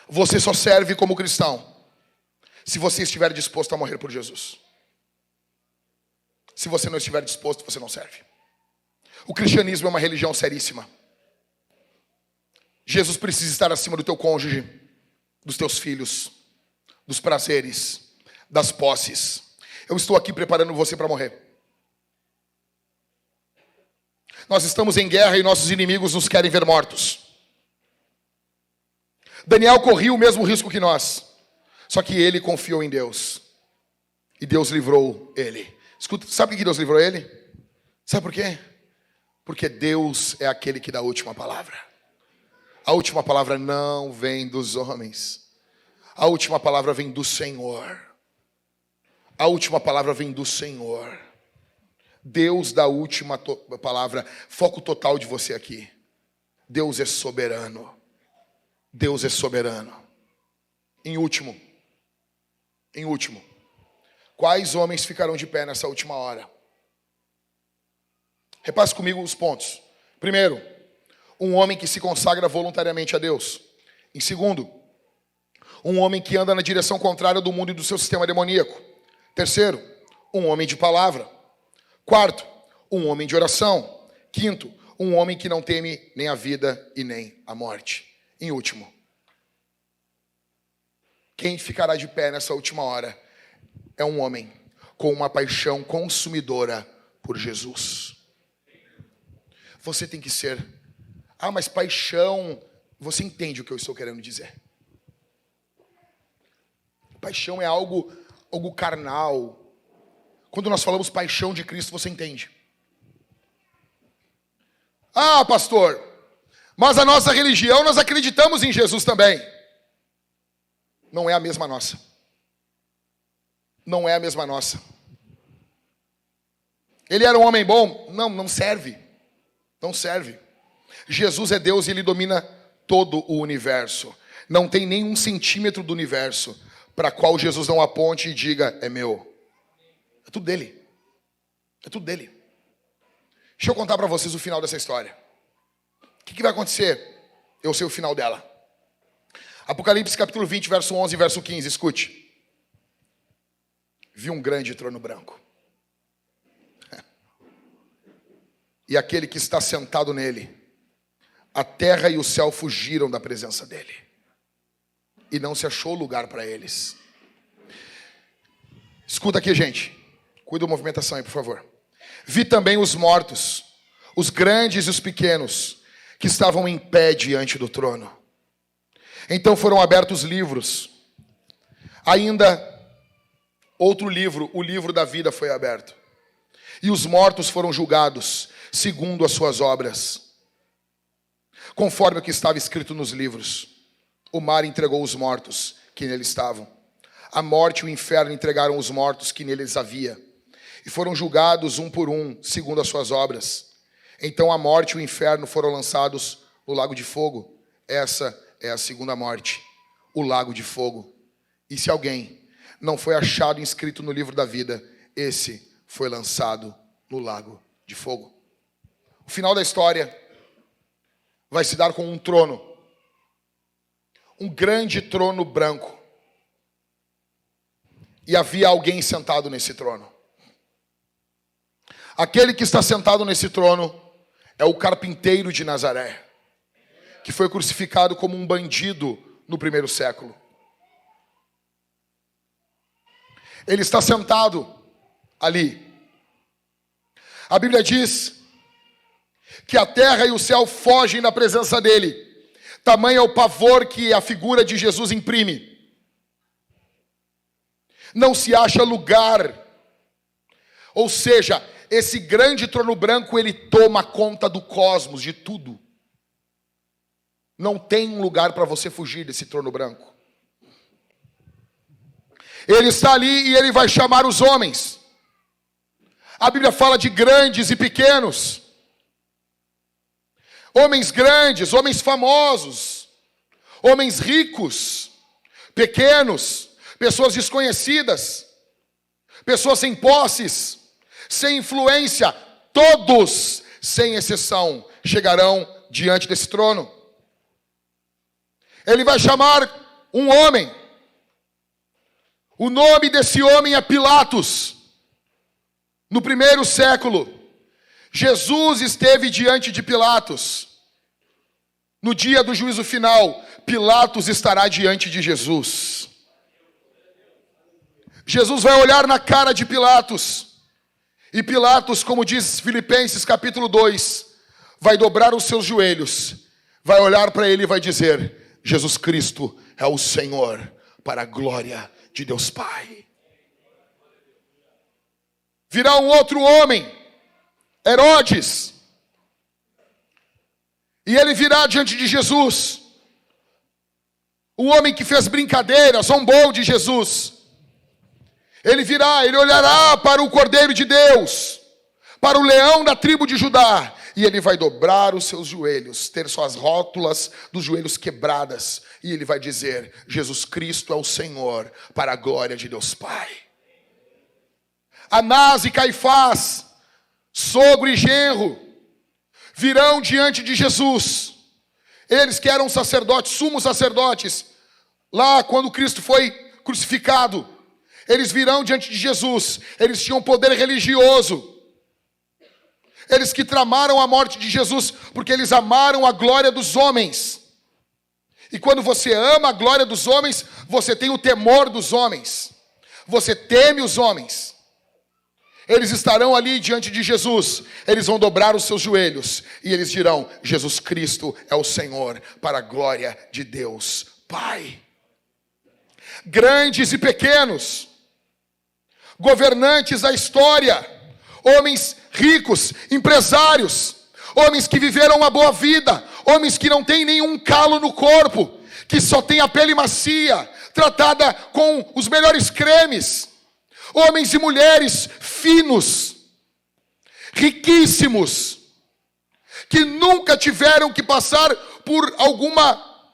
Você só serve como cristão se você estiver disposto a morrer por Jesus. Se você não estiver disposto, você não serve. O cristianismo é uma religião seríssima. Jesus precisa estar acima do teu cônjuge, dos teus filhos, dos prazeres, das posses. Eu estou aqui preparando você para morrer. Nós estamos em guerra e nossos inimigos nos querem ver mortos. Daniel corria o mesmo risco que nós, só que ele confiou em Deus. E Deus livrou ele. Escuta, sabe por que Deus livrou ele? Sabe por quê? Porque Deus é aquele que dá a última palavra. A última palavra não vem dos homens. A última palavra vem do Senhor. A última palavra vem do Senhor. Deus dá a última palavra. Foco total de você aqui. Deus é soberano. Deus é soberano. Em último, quais homens ficarão de pé nessa última hora? Repasse comigo os pontos. Primeiro, um homem que se consagra voluntariamente a Deus. Em segundo, um homem que anda na direção contrária do mundo e do seu sistema demoníaco. Terceiro, um homem de palavra. Quarto, um homem de oração. Quinto, um homem que não teme nem a vida e nem a morte. Em último, quem ficará de pé nessa última hora é um homem com uma paixão consumidora por Jesus. Você tem que ser... mas paixão... Você entende o que eu estou querendo dizer. Paixão é algo carnal. Quando nós falamos paixão de Cristo, você entende. Pastor, mas a nossa religião, nós acreditamos em Jesus também. Não é a mesma nossa. Não é a mesma nossa. Ele era um homem bom? Não serve. Não serve. Jesus é Deus e Ele domina todo o universo. Não tem nenhum centímetro do universo para qual Jesus não aponte e diga, é meu. É tudo dele. É tudo dele. Deixa eu contar para vocês o final dessa história. O que vai acontecer? Eu sei o final dela. Apocalipse capítulo 20, verso 11 e verso 15. Escute. Vi um grande trono branco. E aquele que está sentado nele, a terra e o céu fugiram da presença dele. E não se achou lugar para eles. Escuta aqui, gente. Cuida da movimentação aí, por favor. Vi também os mortos, os grandes e os pequenos, que estavam em pé diante do trono. Então foram abertos livros. Ainda outro livro, o livro da vida, foi aberto. E os mortos foram julgados segundo as suas obras, conforme o que estava escrito nos livros. O mar entregou os mortos que nele estavam. A morte e o inferno entregaram os mortos que neles havia. E foram julgados um por um, segundo as suas obras. Então a morte e o inferno foram lançados no lago de fogo. Essa é a segunda morte, o lago de fogo. E se alguém não foi achado inscrito no livro da vida, esse foi lançado no lago de fogo. O final da história vai se dar com um trono. Um grande trono branco. E havia alguém sentado nesse trono. Aquele que está sentado nesse trono é o carpinteiro de Nazaré, que foi crucificado como um bandido no primeiro século. Ele está sentado ali. A Bíblia diz que a terra e o céu fogem da presença dele. Tamanho é o pavor que a figura de Jesus imprime. Não se acha lugar. Ou seja, esse grande trono branco, ele toma conta do cosmos, de tudo. Não tem um lugar para você fugir desse trono branco. Ele está ali e ele vai chamar os homens. A Bíblia fala de grandes e pequenos. Homens grandes, homens famosos, homens ricos, pequenos, pessoas desconhecidas, pessoas sem posses, sem influência, todos, sem exceção, chegarão diante desse trono. Ele vai chamar um homem. O nome desse homem é Pilatos. No primeiro século, Jesus esteve diante de Pilatos. No dia do juízo final, Pilatos estará diante de Jesus. Jesus vai olhar na cara de Pilatos. E Pilatos, como diz Filipenses capítulo 2, vai dobrar os seus joelhos, vai olhar para ele e vai dizer: Jesus Cristo é o Senhor, para a glória de Deus Pai. Virá um outro homem, Herodes, e ele virá diante de Jesus. Um homem que fez brincadeira, zombou de Jesus. Ele virá, ele olhará para o Cordeiro de Deus, para o leão da tribo de Judá, e ele vai dobrar os seus joelhos, ter suas rótulas dos joelhos quebradas, e ele vai dizer: Jesus Cristo é o Senhor, para a glória de Deus Pai. Anás e Caifás, sogro e genro, virão diante de Jesus. Eles que eram sacerdotes, sumos sacerdotes, lá quando Cristo foi crucificado, eles virão diante de Jesus. Eles tinham poder religioso. Eles que tramaram a morte de Jesus, porque eles amaram a glória dos homens. E quando você ama a glória dos homens, você tem o temor dos homens. Você teme os homens. Eles estarão ali diante de Jesus. Eles vão dobrar os seus joelhos. E eles dirão: Jesus Cristo é o Senhor, para a glória de Deus Pai. Grandes e pequenos, governantes da história, homens ricos, empresários, homens que viveram uma boa vida, homens que não têm nenhum calo no corpo, que só têm a pele macia, tratada com os melhores cremes, homens e mulheres finos, riquíssimos, que nunca tiveram que passar por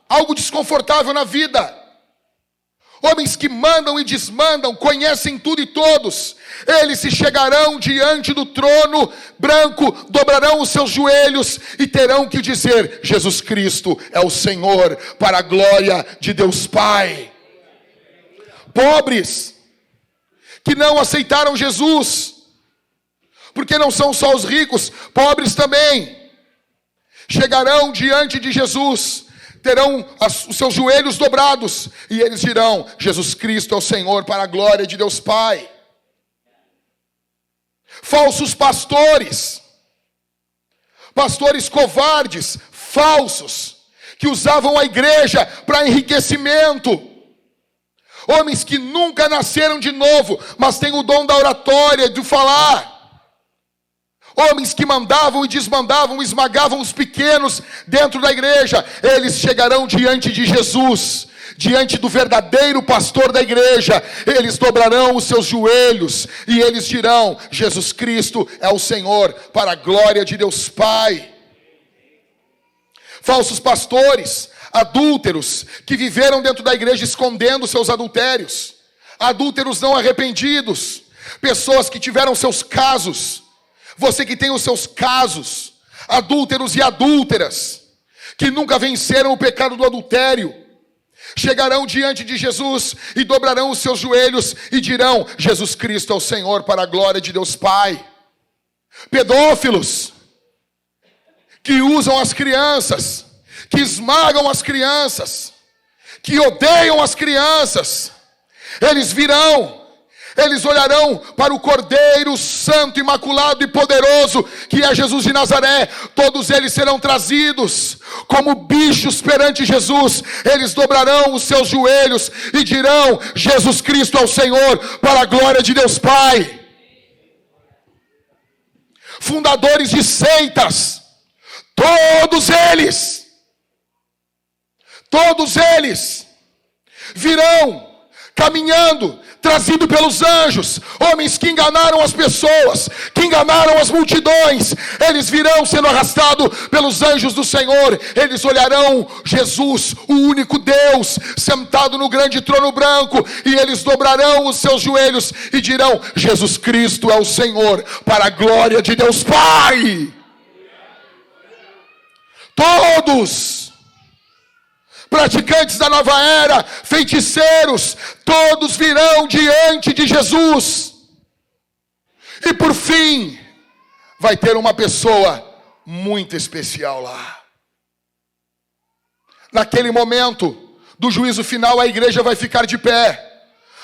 algo desconfortável na vida. Homens que mandam e desmandam, conhecem tudo e todos. Eles se chegarão diante do trono branco, dobrarão os seus joelhos e terão que dizer: Jesus Cristo é o Senhor, para a glória de Deus Pai. Pobres, que não aceitaram Jesus, porque não são só os ricos, pobres também, chegarão diante de Jesus, terão os seus joelhos dobrados, e eles dirão: Jesus Cristo é o Senhor, para a glória de Deus Pai. Falsos pastores, pastores covardes, falsos, que usavam a igreja para enriquecimento, homens que nunca nasceram de novo, mas têm o dom da oratória, de falar. Homens que mandavam e desmandavam, esmagavam os pequenos dentro da igreja. Eles chegarão diante de Jesus, diante do verdadeiro pastor da igreja. Eles dobrarão os seus joelhos e eles dirão: Jesus Cristo é o Senhor, para a glória de Deus Pai. Falsos pastores, adúlteros, que viveram dentro da igreja escondendo seus adultérios. Adúlteros não arrependidos. Pessoas que tiveram seus casos. Você que tem os seus casos, adúlteros e adúlteras, que nunca venceram o pecado do adultério, chegarão diante de Jesus e dobrarão os seus joelhos e dirão: Jesus Cristo é o Senhor, para a glória de Deus Pai. Pedófilos, que usam as crianças, que esmagam as crianças, que odeiam as crianças, eles virão. Eles olharão para o Cordeiro Santo, Imaculado e Poderoso, que é Jesus de Nazaré. Todos eles serão trazidos como bichos perante Jesus. Eles dobrarão os seus joelhos e dirão: Jesus Cristo é o Senhor, para a glória de Deus Pai. Fundadores de seitas, todos eles virão caminhando, trazido pelos anjos, homens que enganaram as pessoas, que enganaram as multidões. Eles virão sendo arrastados pelos anjos do Senhor. Eles olharão Jesus, o único Deus, sentado no grande trono branco, e eles dobrarão os seus joelhos e dirão: Jesus Cristo é o Senhor, para a glória de Deus Pai. Todos praticantes da nova era, feiticeiros, todos virão diante de Jesus. E por fim, vai ter uma pessoa muito especial lá. Naquele momento do juízo final, a igreja vai ficar de pé.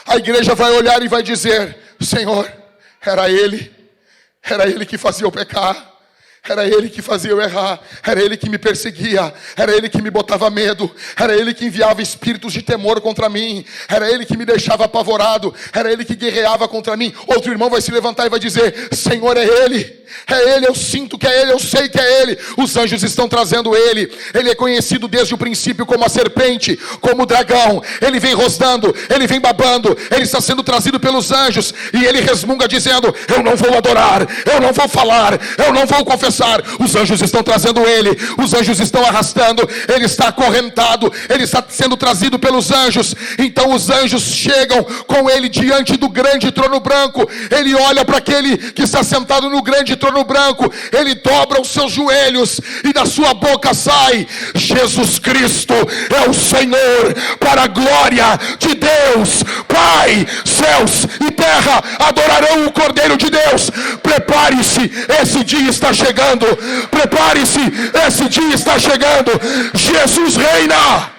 A igreja vai olhar e vai dizer: Senhor, era ele que fazia eu pecar. Era ele que fazia eu errar, era ele que me perseguia, era ele que me botava medo, era ele que enviava espíritos de temor contra mim, era ele que me deixava apavorado, era ele que guerreava contra mim. Outro irmão vai se levantar e vai dizer: Senhor, é ele, eu sinto que é ele, eu sei que é ele. Os anjos estão trazendo ele. Ele é conhecido desde o princípio como a serpente, como o dragão. Ele vem rosnando, ele vem babando, ele está sendo trazido pelos anjos, e ele resmunga dizendo: eu não vou adorar, eu não vou falar, eu não vou confessar tropeçar, os anjos estão trazendo ele, os anjos estão arrastando, ele está acorrentado, ele está sendo trazido pelos anjos. Então os anjos chegam com ele diante do grande trono branco. Ele olha para aquele que está sentado no grande trono branco, ele dobra os seus joelhos e da sua boca sai: Jesus Cristo é o Senhor, para a glória de Deus Pai. Céus e terra adorarão o Cordeiro de Deus. Prepare-se, esse dia está chegando. Prepare-se, esse dia está chegando. Jesus reina.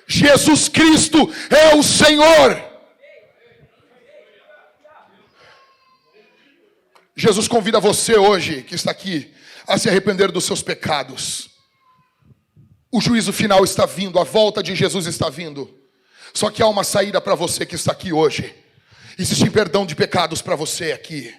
Jesus Cristo é o Senhor. Jesus convida você hoje, que está aqui, a se arrepender dos seus pecados. O juízo final está vindo, a volta de Jesus está vindo. Só que há uma saída para você que está aqui hoje. Existe perdão de pecados para você aqui.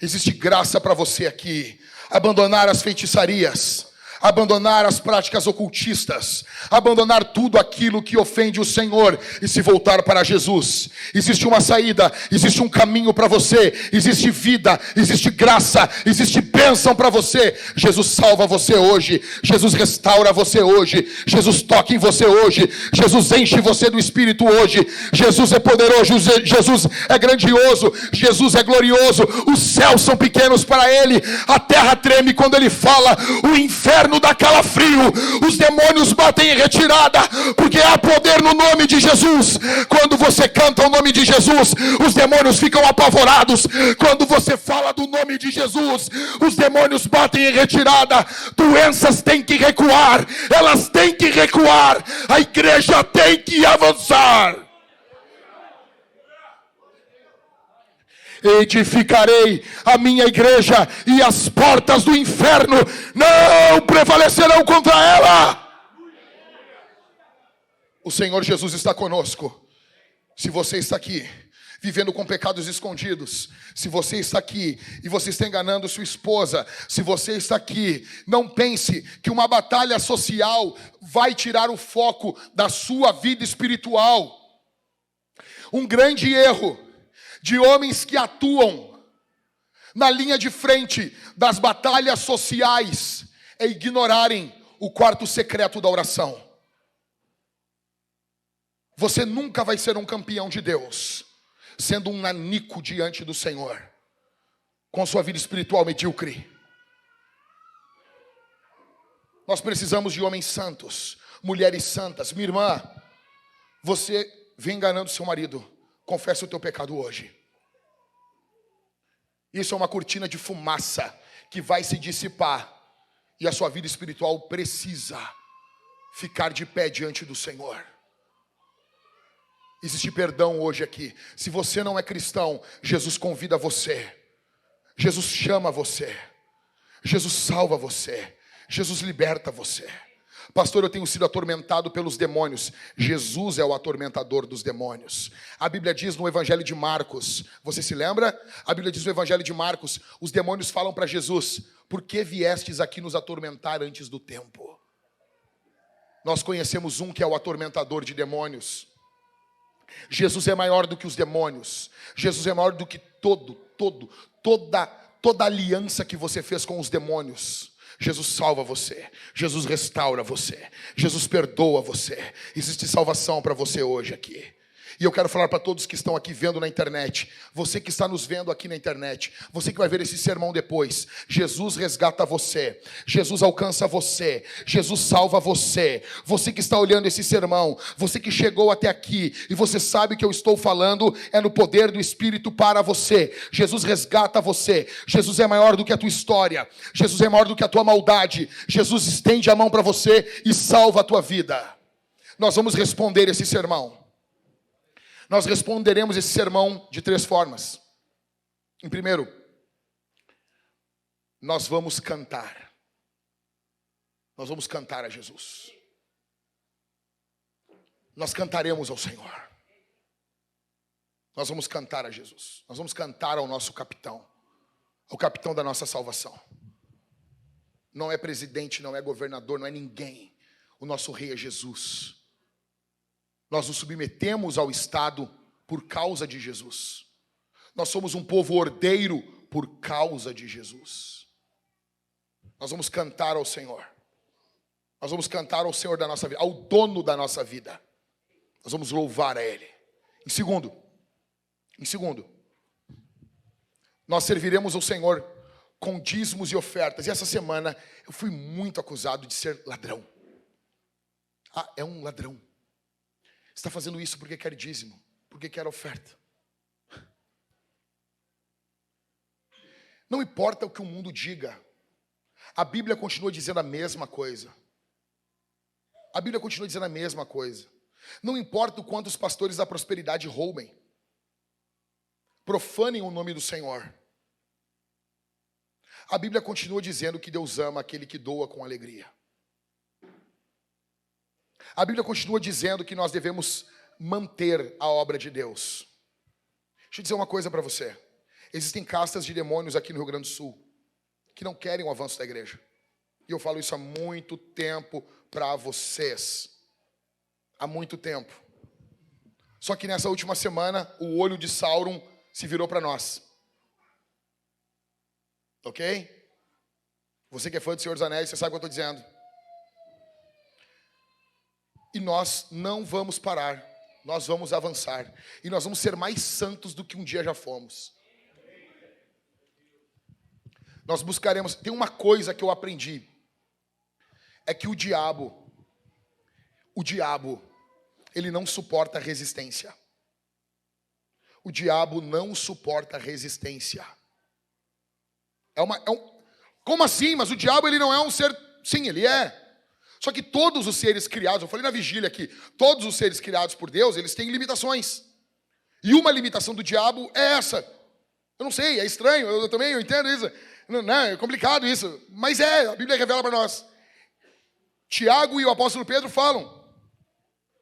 Existe graça para você aqui. Abandonar as feitiçarias, abandonar as práticas ocultistas, abandonar tudo aquilo que ofende o Senhor e se voltar para Jesus. Existe uma saída, existe um caminho para você, existe vida, existe graça, existe bênção para você. Jesus salva você hoje, Jesus restaura você hoje, Jesus toca em você hoje, Jesus enche você do Espírito hoje. Jesus é poderoso, Jesus é grandioso, Jesus é glorioso. Os céus são pequenos para Ele, a terra treme quando Ele fala, o inferno dá calafrio, os demônios batem em retirada, porque há poder no nome de Jesus. Quando você canta o nome de Jesus, os demônios ficam apavorados. Quando você fala do nome de Jesus, os demônios batem em retirada. Doenças têm que recuar, elas têm que recuar, a igreja tem que avançar. Edificarei a minha igreja e as portas do inferno não prevalecerão contra ela. O Senhor Jesus está conosco. Se você está aqui vivendo com pecados escondidos, se você está aqui e você está enganando sua esposa, se você está aqui, não pense que uma batalha social vai tirar o foco da sua vida espiritual. Um grande erro de homens que atuam na linha de frente das batalhas sociais é ignorarem o quarto secreto da oração. Você nunca vai ser um campeão de Deus sendo um nanico diante do Senhor, com sua vida espiritual medíocre. Nós precisamos de homens santos, mulheres santas. Minha irmã, você vem enganando seu marido, confessa o teu pecado hoje. Isso é uma cortina de fumaça que vai se dissipar, e a sua vida espiritual precisa ficar de pé diante do Senhor. Existe perdão hoje aqui. Se você não é cristão, Jesus convida você, Jesus chama você, Jesus salva você, Jesus liberta você. Pastor, eu tenho sido atormentado pelos demônios. Jesus é o atormentador dos demônios. A Bíblia diz no Evangelho de Marcos, você se lembra? A Bíblia diz no Evangelho de Marcos, os demônios falam para Jesus: por que viestes aqui nos atormentar antes do tempo? Nós conhecemos um que é o atormentador de demônios. Jesus é maior do que os demônios. Jesus é maior do que toda aliança que você fez com os demônios. Jesus salva você, Jesus restaura você, Jesus perdoa você. Existe salvação para você hoje aqui. E eu quero falar para todos que estão aqui vendo na internet, você que está nos vendo aqui na internet, você que vai ver esse sermão depois, Jesus resgata você, Jesus alcança você, Jesus salva você. Você que está olhando esse sermão, você que chegou até aqui e você sabe que eu estou falando é no poder do Espírito para você. Jesus resgata você. Jesus é maior do que a tua história, Jesus é maior do que a tua maldade. Jesus estende a mão para você e salva a tua vida. Nós vamos responder esse sermão. Nós responderemos esse sermão de 3 formas. Em primeiro, nós vamos cantar. Nós vamos cantar a Jesus. Nós cantaremos ao Senhor. Nós vamos cantar a Jesus. Nós vamos cantar ao nosso capitão, ao capitão da nossa salvação. Não é presidente, não é governador, não é ninguém. O nosso rei é Jesus. Nós nos submetemos ao Estado por causa de Jesus. Nós somos um povo ordeiro por causa de Jesus. Nós vamos cantar ao Senhor. Nós vamos cantar ao Senhor da nossa vida, ao dono da nossa vida. Nós vamos louvar a Ele. Em segundo, nós serviremos ao Senhor com dízimos e ofertas. E essa semana eu fui muito acusado de ser ladrão. Ah, é um ladrão. Você está fazendo isso porque quer dízimo, porque quer oferta. Não importa o que o mundo diga, a Bíblia continua dizendo a mesma coisa. A Bíblia continua dizendo a mesma coisa. Não importa o quanto os pastores da prosperidade roubem, profanem o nome do Senhor. A Bíblia continua dizendo que Deus ama aquele que doa com alegria. A Bíblia continua dizendo que nós devemos manter a obra de Deus. Deixa eu dizer uma coisa para você. Existem castas de demônios aqui no Rio Grande do Sul que não querem o avanço da igreja. E eu falo isso há muito tempo para vocês. Há muito tempo. Só que nessa última semana, o olho de Sauron se virou para nós. Ok? Você que é fã do Senhor dos Anéis, você sabe o que eu estou dizendo. E nós não vamos parar. Nós vamos avançar. E nós vamos ser mais santos do que um dia já fomos. Nós buscaremos. Tem uma coisa que eu aprendi. É que o diabo, ele não suporta resistência. O diabo não suporta resistência. Como assim? Mas o diabo ele não é um ser... Sim, ele é. Só que todos os seres criados, eu falei na vigília aqui, todos os seres criados por Deus, eles têm limitações. E uma limitação do diabo é essa. Eu não sei, é estranho, eu entendo isso. Não, é complicado isso. Mas a Bíblia revela para nós. Tiago e o apóstolo Pedro falam.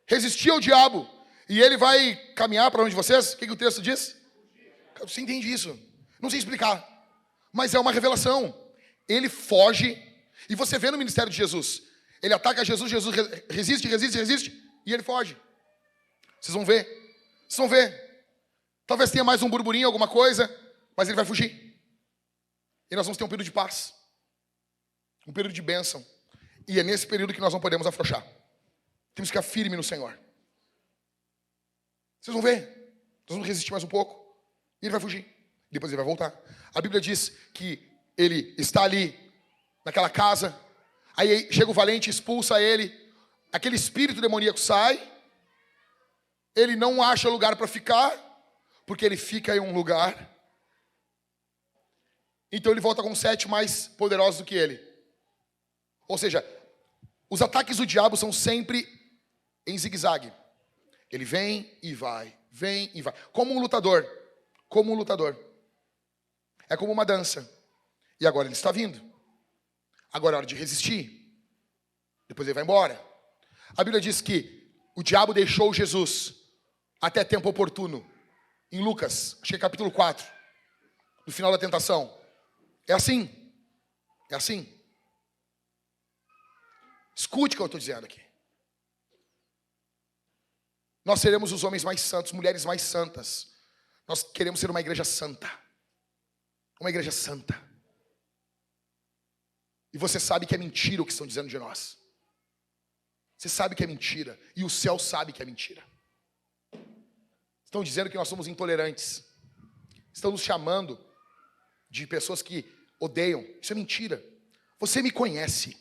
Resistir ao diabo. E ele vai caminhar para onde vocês? O que o texto diz? Você entende isso? Não sei explicar. Mas é uma revelação. Ele foge. E você vê no ministério de Jesus. Ele ataca Jesus, Jesus resiste. E ele foge. Vocês vão ver. Talvez tenha mais um burburinho, alguma coisa. Mas ele vai fugir. E nós vamos ter um período de paz. Um período de bênção. E é nesse período que nós não podemos afrouxar. Temos que ficar firme no Senhor. Vocês vão ver. Nós vamos resistir mais um pouco. E ele vai fugir. Depois ele vai voltar. A Bíblia diz que ele está ali, naquela casa. Aí chega o valente, expulsa ele. Aquele espírito demoníaco sai. Ele não acha lugar para ficar. Porque ele fica em um lugar. Então ele volta com 7 mais poderosos do que ele. Ou seja, os ataques do diabo são sempre em zigue-zague. Ele vem e vai. Como um lutador. É como uma dança. E agora ele está vindo. Agora é hora de resistir. Depois ele vai embora. A Bíblia diz que o diabo deixou Jesus até tempo oportuno. Em Lucas, acho que é capítulo 4. No final da tentação. É assim. Escute o que eu estou dizendo aqui. Nós seremos os homens mais santos, mulheres mais santas. Nós queremos ser uma igreja santa. Uma igreja santa. E você sabe que é mentira o que estão dizendo de nós. Você sabe que é mentira. E o céu sabe que é mentira. Estão dizendo que nós somos intolerantes. Estão nos chamando de pessoas que odeiam. Isso é mentira. Você me conhece.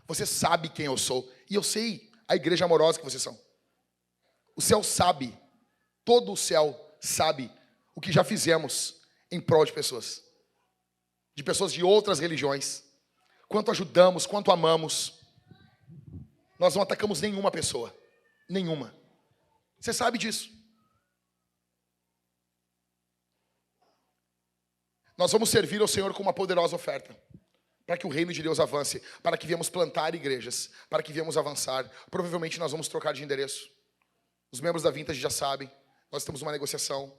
Você sabe quem eu sou. E eu sei a igreja amorosa que vocês são. O céu sabe. Todo o céu sabe o que já fizemos em prol de pessoas. De pessoas de outras religiões. Quanto ajudamos, quanto amamos. Nós não atacamos nenhuma pessoa. Nenhuma. Você sabe disso. Nós vamos servir ao Senhor com uma poderosa oferta. Para que o reino de Deus avance. Para que viemos plantar igrejas. Para que viemos avançar. Provavelmente nós vamos trocar de endereço. Os membros da Vintage já sabem. Nós estamos numa negociação.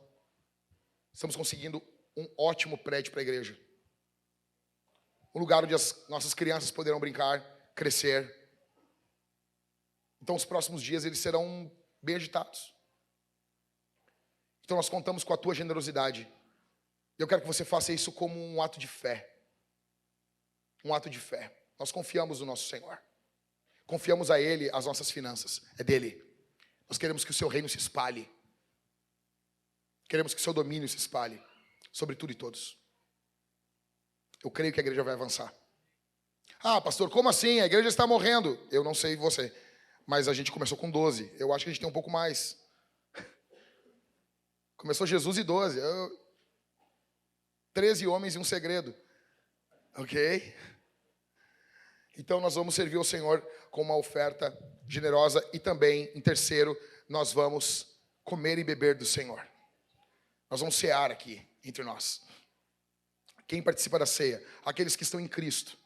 Estamos conseguindo um ótimo prédio para a igreja. Um lugar onde as nossas crianças poderão brincar, crescer. Então os próximos dias eles serão bem agitados. Então nós contamos com a tua generosidade. Eu quero que você faça isso como um ato de fé. Um ato de fé. Nós confiamos no nosso Senhor. Confiamos a Ele as nossas finanças. É dele. Nós queremos que o seu reino se espalhe. Queremos que o seu domínio se espalhe sobre tudo e todos. Eu creio que a igreja vai avançar. Ah, pastor, como assim? A igreja está morrendo. Eu não sei você, mas a gente começou com 12. Eu acho que a gente tem um pouco mais. Começou Jesus e 12. 13 homens e um segredo. Ok? Então nós vamos servir ao Senhor com uma oferta generosa. E também, em terceiro, nós vamos comer e beber do Senhor. Nós vamos cear aqui, entre nós. Quem participa da ceia? Aqueles que estão em Cristo.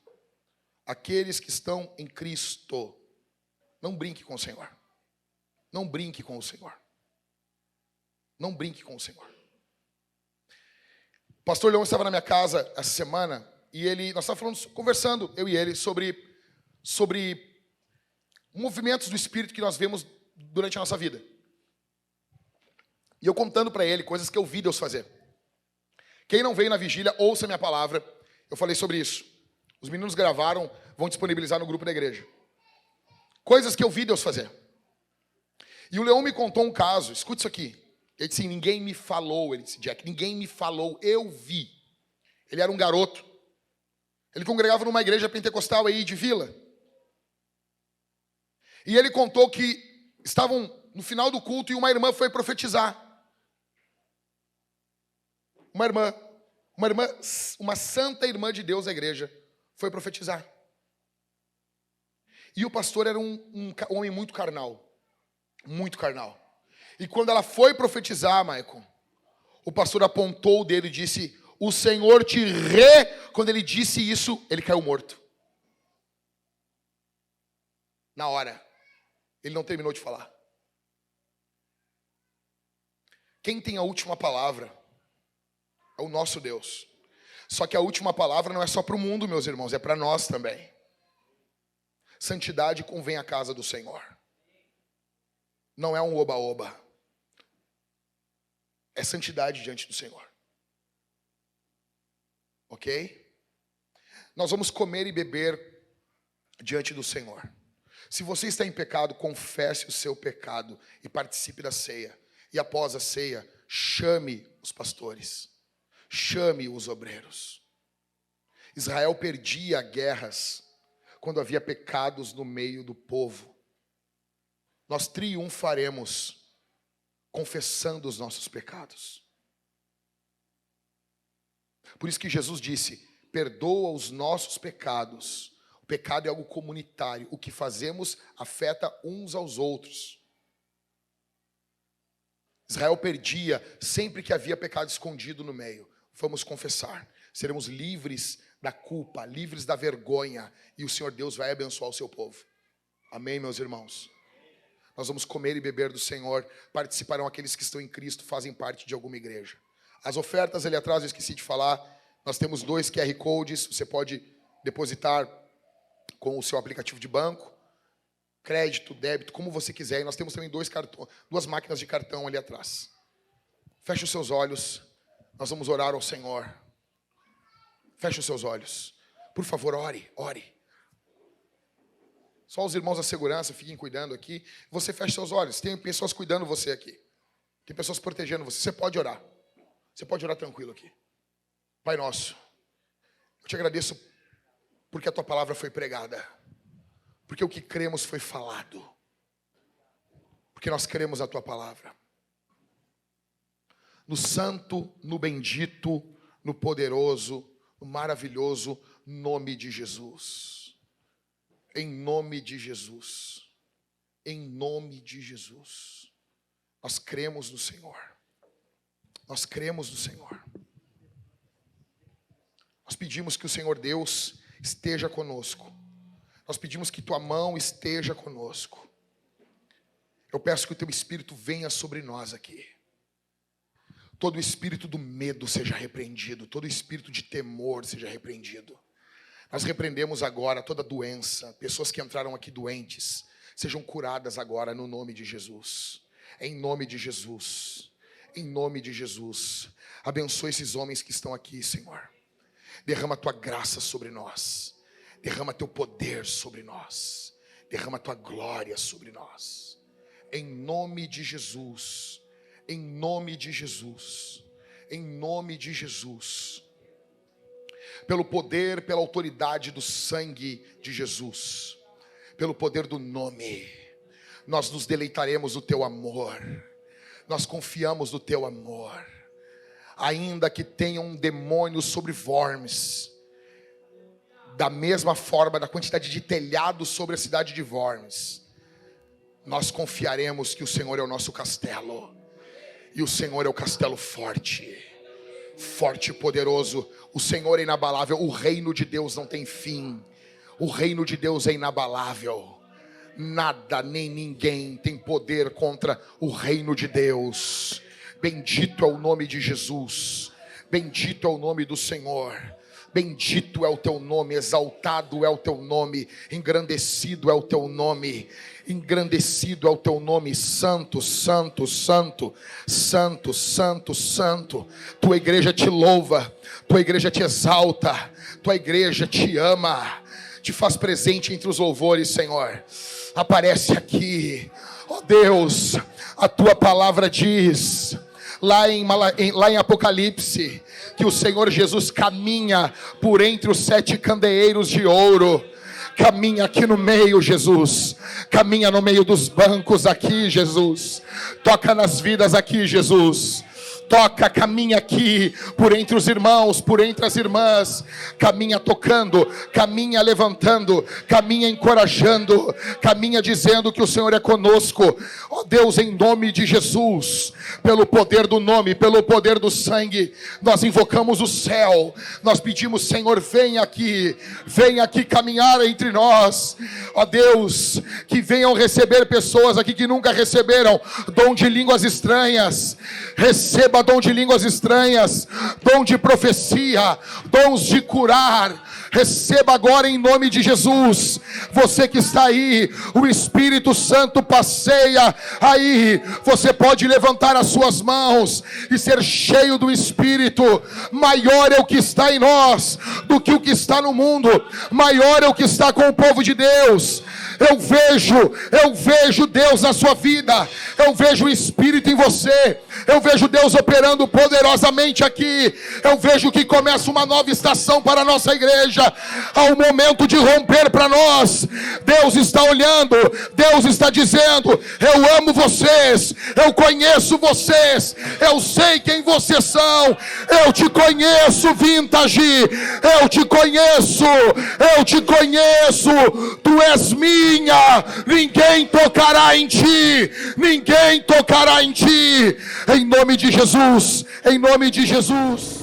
Aqueles que estão em Cristo. Não brinque com o Senhor. Não brinque com o Senhor. Não brinque com o Senhor. O pastor Leão estava na minha casa essa semana e nós estávamos conversando, eu e ele, sobre movimentos do Espírito que nós vemos durante a nossa vida. E eu contando para ele coisas que eu vi Deus fazer. Quem não veio na vigília, ouça a minha palavra. Eu falei sobre isso. Os meninos gravaram, vão disponibilizar no grupo da igreja. Coisas que eu vi Deus fazer. E o Leão me contou um caso, escute isso aqui. Ele disse, ninguém me falou, ele disse, Jack, ninguém me falou, eu vi. Ele era um garoto. Ele congregava numa igreja pentecostal aí de Vila. E ele contou que estavam no final do culto e uma irmã foi profetizar. Uma santa irmã de Deus da igreja foi profetizar. E o pastor era um homem muito carnal. Muito carnal. E quando ela foi profetizar, Maicon, o pastor apontou o dedo e disse, o Senhor te Quando ele disse isso, ele caiu morto. Na hora. Ele não terminou de falar. Quem tem a última palavra é o nosso Deus. Só que a última palavra não é só para o mundo, meus irmãos, é para nós também. Santidade convém à casa do Senhor. Não é um oba-oba. É santidade diante do Senhor. Ok? Nós vamos comer e beber diante do Senhor. Se você está em pecado, confesse o seu pecado e participe da ceia. E após a ceia, chame os pastores. Chame os obreiros. Israel perdia guerras quando havia pecados no meio do povo. Nós triunfaremos confessando os nossos pecados. Por isso que Jesus disse, perdoa os nossos pecados. O pecado é algo comunitário. O que fazemos afeta uns aos outros. Israel perdia sempre que havia pecado escondido no meio. Vamos confessar. Seremos livres da culpa, livres da vergonha. E o Senhor Deus vai abençoar o seu povo. Amém, meus irmãos? Nós vamos comer e beber do Senhor. Participarão aqueles que estão em Cristo, fazem parte de alguma igreja. As ofertas ali atrás, eu esqueci de falar. Nós temos 2 QR Codes. Você pode depositar com o seu aplicativo de banco. Crédito, débito, como você quiser. E nós temos também 2 máquinas de cartão ali atrás. Feche os seus olhos. Nós vamos orar ao Senhor. Feche os seus olhos. Por favor, ore. Só os irmãos da segurança fiquem cuidando aqui. Você feche seus olhos. Tem pessoas cuidando de você aqui. Tem pessoas protegendo você. Você pode orar. Você pode orar tranquilo aqui. Pai nosso, eu te agradeço porque a tua palavra foi pregada. Porque o que cremos foi falado. Porque nós cremos a tua palavra. No santo, no bendito, no poderoso, no maravilhoso nome de Jesus. Em nome de Jesus. Em nome de Jesus. Nós cremos no Senhor. Nós cremos no Senhor. Nós pedimos que o Senhor Deus esteja conosco. Nós pedimos que tua mão esteja conosco. Eu peço que o teu Espírito venha sobre nós aqui. Todo espírito do medo seja repreendido. Todo espírito de temor seja repreendido. Nós repreendemos agora toda doença. Pessoas que entraram aqui doentes sejam curadas agora no nome de Jesus. Em nome de Jesus. Em nome de Jesus. Abençoa esses homens que estão aqui, Senhor. Derrama a tua graça sobre nós. Derrama teu poder sobre nós. Derrama tua glória sobre nós. Em nome de Jesus. Em nome de Jesus. Em nome de Jesus. Pelo poder, pela autoridade do sangue de Jesus. Pelo poder do nome. Nós nos deleitaremos do teu amor. Nós confiamos no teu amor. Ainda que tenha um demônio sobre Worms, da mesma forma, da quantidade de telhados sobre a cidade de Worms, nós confiaremos que o Senhor é o nosso castelo. E o Senhor é o castelo forte. Forte e poderoso. O Senhor é inabalável. O reino de Deus não tem fim. O reino de Deus é inabalável. Nada nem ninguém tem poder contra o reino de Deus. Bendito é o nome de Jesus. Bendito é o nome do Senhor. Bendito é o teu nome, exaltado é o teu nome, engrandecido é o teu nome, engrandecido é o teu nome, santo, santo, santo, santo, santo, santo. Tua igreja te louva, tua igreja te exalta, tua igreja te ama, te faz presente entre os louvores, Senhor. Aparece aqui, ó Deus, a tua palavra diz, lá em Apocalipse, que o Senhor Jesus caminha por entre os 7 candeeiros de ouro. Caminha aqui no meio, Jesus. Caminha no meio dos bancos aqui, Jesus. Toca nas vidas aqui, Jesus. Toca, caminha aqui, por entre os irmãos, por entre as irmãs. Caminha tocando, caminha levantando, caminha encorajando, caminha dizendo que o Senhor é conosco. Ó Deus, em nome de Jesus, pelo poder do nome, pelo poder do sangue, nós invocamos o céu. Nós pedimos, Senhor, vem aqui caminhar entre nós. Ó Deus, que venham receber pessoas aqui que nunca receberam dom de línguas estranhas. Receba dom de línguas estranhas, dom de profecia, dons de curar. Receba agora em nome de Jesus. Você que está aí, o Espírito Santo passeia aí. Você pode levantar as suas mãos e ser cheio do Espírito. Maior é o que está em nós do que o que está no mundo. Maior é o que está com o povo de Deus. Eu vejo Deus na sua vida. Eu vejo o Espírito em você. Eu vejo Deus operando poderosamente aqui. Eu vejo que começa uma nova estação para a nossa igreja. Há um momento de romper para nós. Deus está olhando. Deus está dizendo: eu amo vocês. Eu conheço vocês. Eu sei quem vocês são. Eu te conheço, Vintage. Eu te conheço. Eu te conheço. Tu és minha. Ninguém tocará em ti. Ninguém tocará em ti. Em nome de Jesus. Em nome de Jesus.